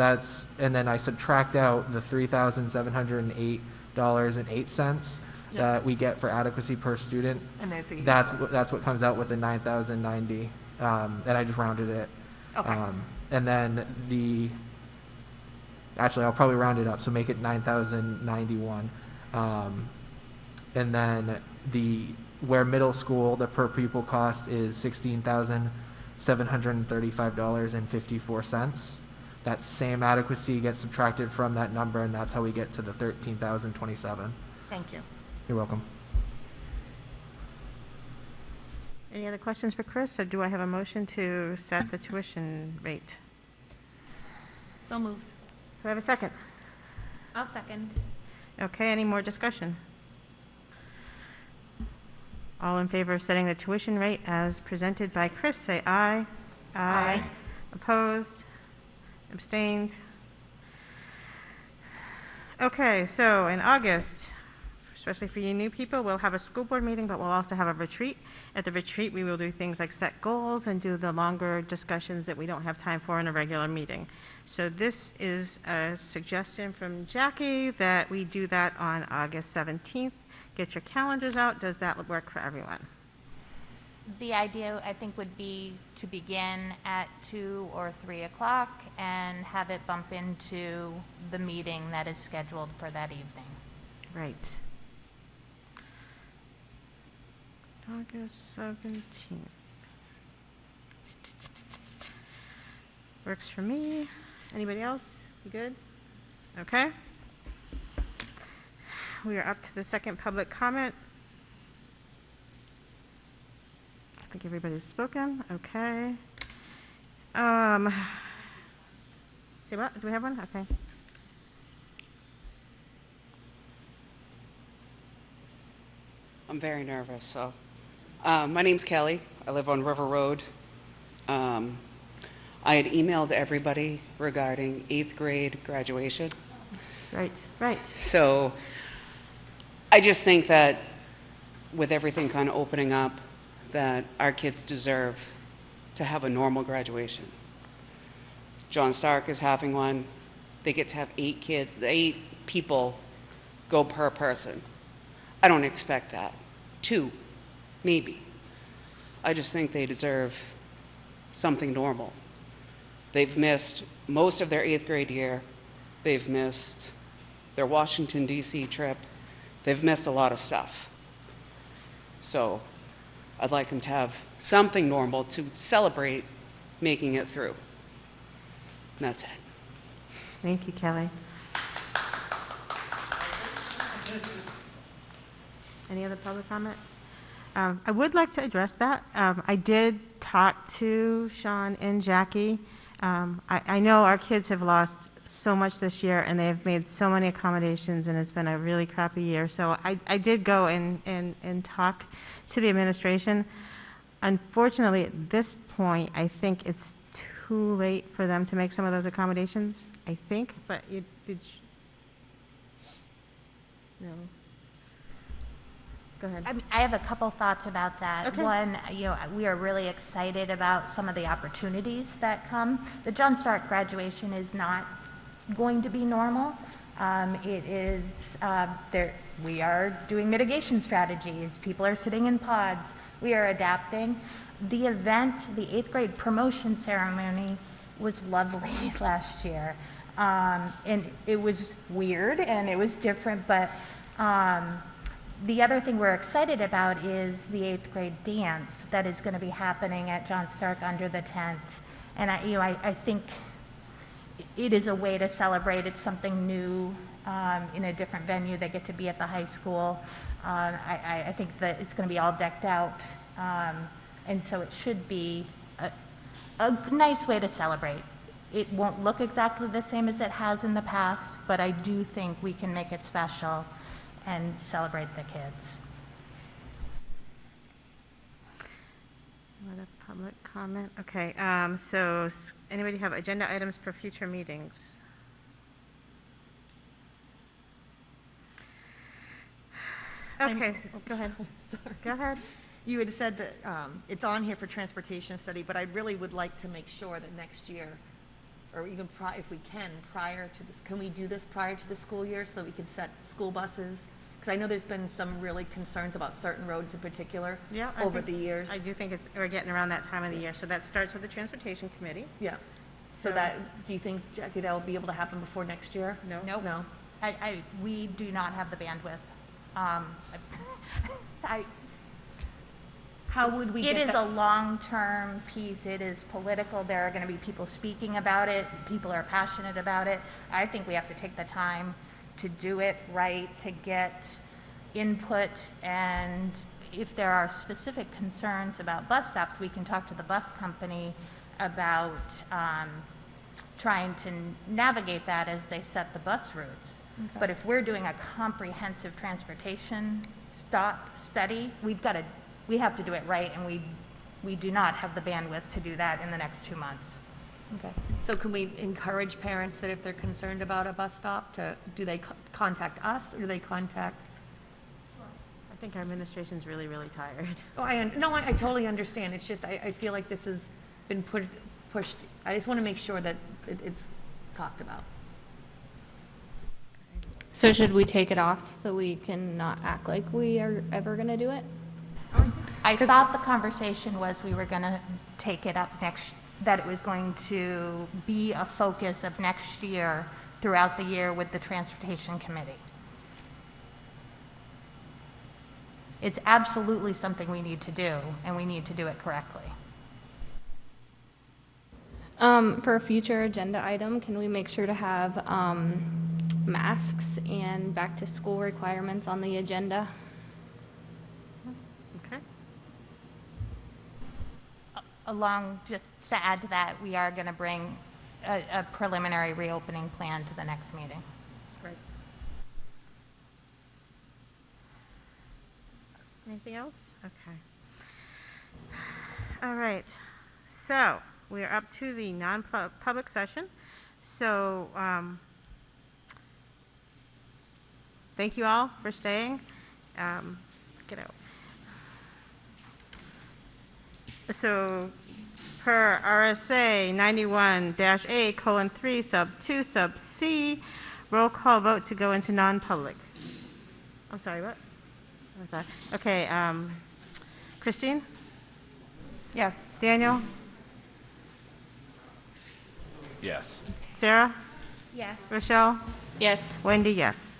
and then I subtract out the $3,708.08 that we get for adequacy per student. And there's the. That's what comes out with the $9,090, and I just rounded it. Okay. And then actually I'll probably round it up, so make it $9,091. And then where middle school, the per pupil cost is $16,735.54. That same adequacy gets subtracted from that number, and that's how we get to the $13,027. Thank you. You're welcome. Any other questions for Chris, or do I have a motion to set the tuition rate? So moved. Do I have a second? I'll second. Okay, any more discussion? All in favor of setting the tuition rate as presented by Chris, say aye. Aye. Opposed? Abstained? Okay, so in August, especially for you new people, we'll have a school board meeting, but we'll also have a retreat. At the retreat, we will do things like set goals and do the longer discussions that we don't have time for in a regular meeting. So this is a suggestion from Jackie that we do that on August 17th. Get your calendars out. Does that work for everyone? The idea, I think, would be to begin at 2 or 3 o'clock and have it bump into the meeting that is scheduled for that evening. Right. August 17th. Works for me. Anybody else? You good? Okay. We are up to the second public comment. I think everybody's spoken. Okay. Say what? Do we have one? Okay. I'm very nervous, so. My name's Kelly. I live on River Road. I had emailed everybody regarding 8th grade graduation. Right, right. So I just think that with everything kind of opening up, that our kids deserve to have a normal graduation. John Stark is having one. They get to have 8 people go per person. I don't expect that. 2, maybe. I just think they deserve something normal. They've missed most of their 8th grade year. They've missed their Washington, D.C. trip. They've missed a lot of stuff. So I'd like them to have something normal to celebrate making it through. And that's it. Thank you, Kelly. Any other public comment? I would like to address that. I did talk to Sean and Jackie. I know our kids have lost so much this year, and they have made so many accommodations, and it's been a really crappy year. So I did go and talk to the administration. Unfortunately, at this point, I think it's too late for them to make some of those accommodations, I think, but you did. No. Go ahead. I have a couple thoughts about that. Okay. One, we are really excited about some of the opportunities that come. The John Stark graduation is not going to be normal. It is, we are doing mitigation strategies. People are sitting in pods. We are adapting. The event, the 8th grade promotion ceremony, was lovely last year. And it was weird and it was different, but the other thing we're excited about is the 8th grade dance that is going to be happening at John Stark under the tent. And I think it is a way to celebrate. It's something new in a different venue. They get to be at the high school. I think that it's going to be all decked out. And so it should be a nice way to celebrate. It won't look exactly the same as it has in the past, but I do think we can make it special and celebrate the kids. What a public comment. Okay, so anybody have agenda items for future meetings? Okay, go ahead. Go ahead. You had said that it's on here for transportation study, but I really would like to make sure that next year, or even if we can, prior to this, can we do this prior to the school year so that we can set school buses? Because I know there's been some really concerns about certain roads in particular over the years. I do think we're getting around that time of the year, so that starts with the transportation committee. Yeah. So that, do you think, Jackie, that will be able to happen before next year? No. Nope. No. We do not have the bandwidth. How would we It get is that? a long-term piece. It is political. There are going to be people speaking about it. People are passionate about it. I think we have to take the time to do it right, to get input, and if there are specific concerns about bus stops, we can talk to the bus company about trying to navigate that as they set the bus routes. Okay. But if we're doing a comprehensive transportation stop study, we have to do it right, and we do not have the bandwidth to do that in the next 2 months. Okay. So can we encourage parents that if they're concerned about a bus stop, do they contact us, or do they contact? I think our administration's really, really tired. Oh, I totally understand. It's just, I feel like this has been pushed. I just want to make sure that it's talked about. So should we take it off so we can not act like we are ever going to do it? I thought the conversation was we were going to take it up that it was going to be a focus of next year, throughout the year with the Transportation Committee. It's absolutely something we need to do, and we need to do it correctly. For a future agenda item, can we make sure to have masks and back-to-school requirements on the agenda? Okay. Just to add to that, we are going to bring a preliminary reopening plan to the next meeting. Great. Anything else? Okay. All right. So we are up to the non-public session. So thank you all for staying. Get out. So per RSA 91-A:3 sub 2 sub C, roll call vote to go into non-public. I'm sorry, what? What's that? Okay, Christine? Yes. Daniel? Yes. Sarah? Yes. Rochelle? Yes. Wendy, yes.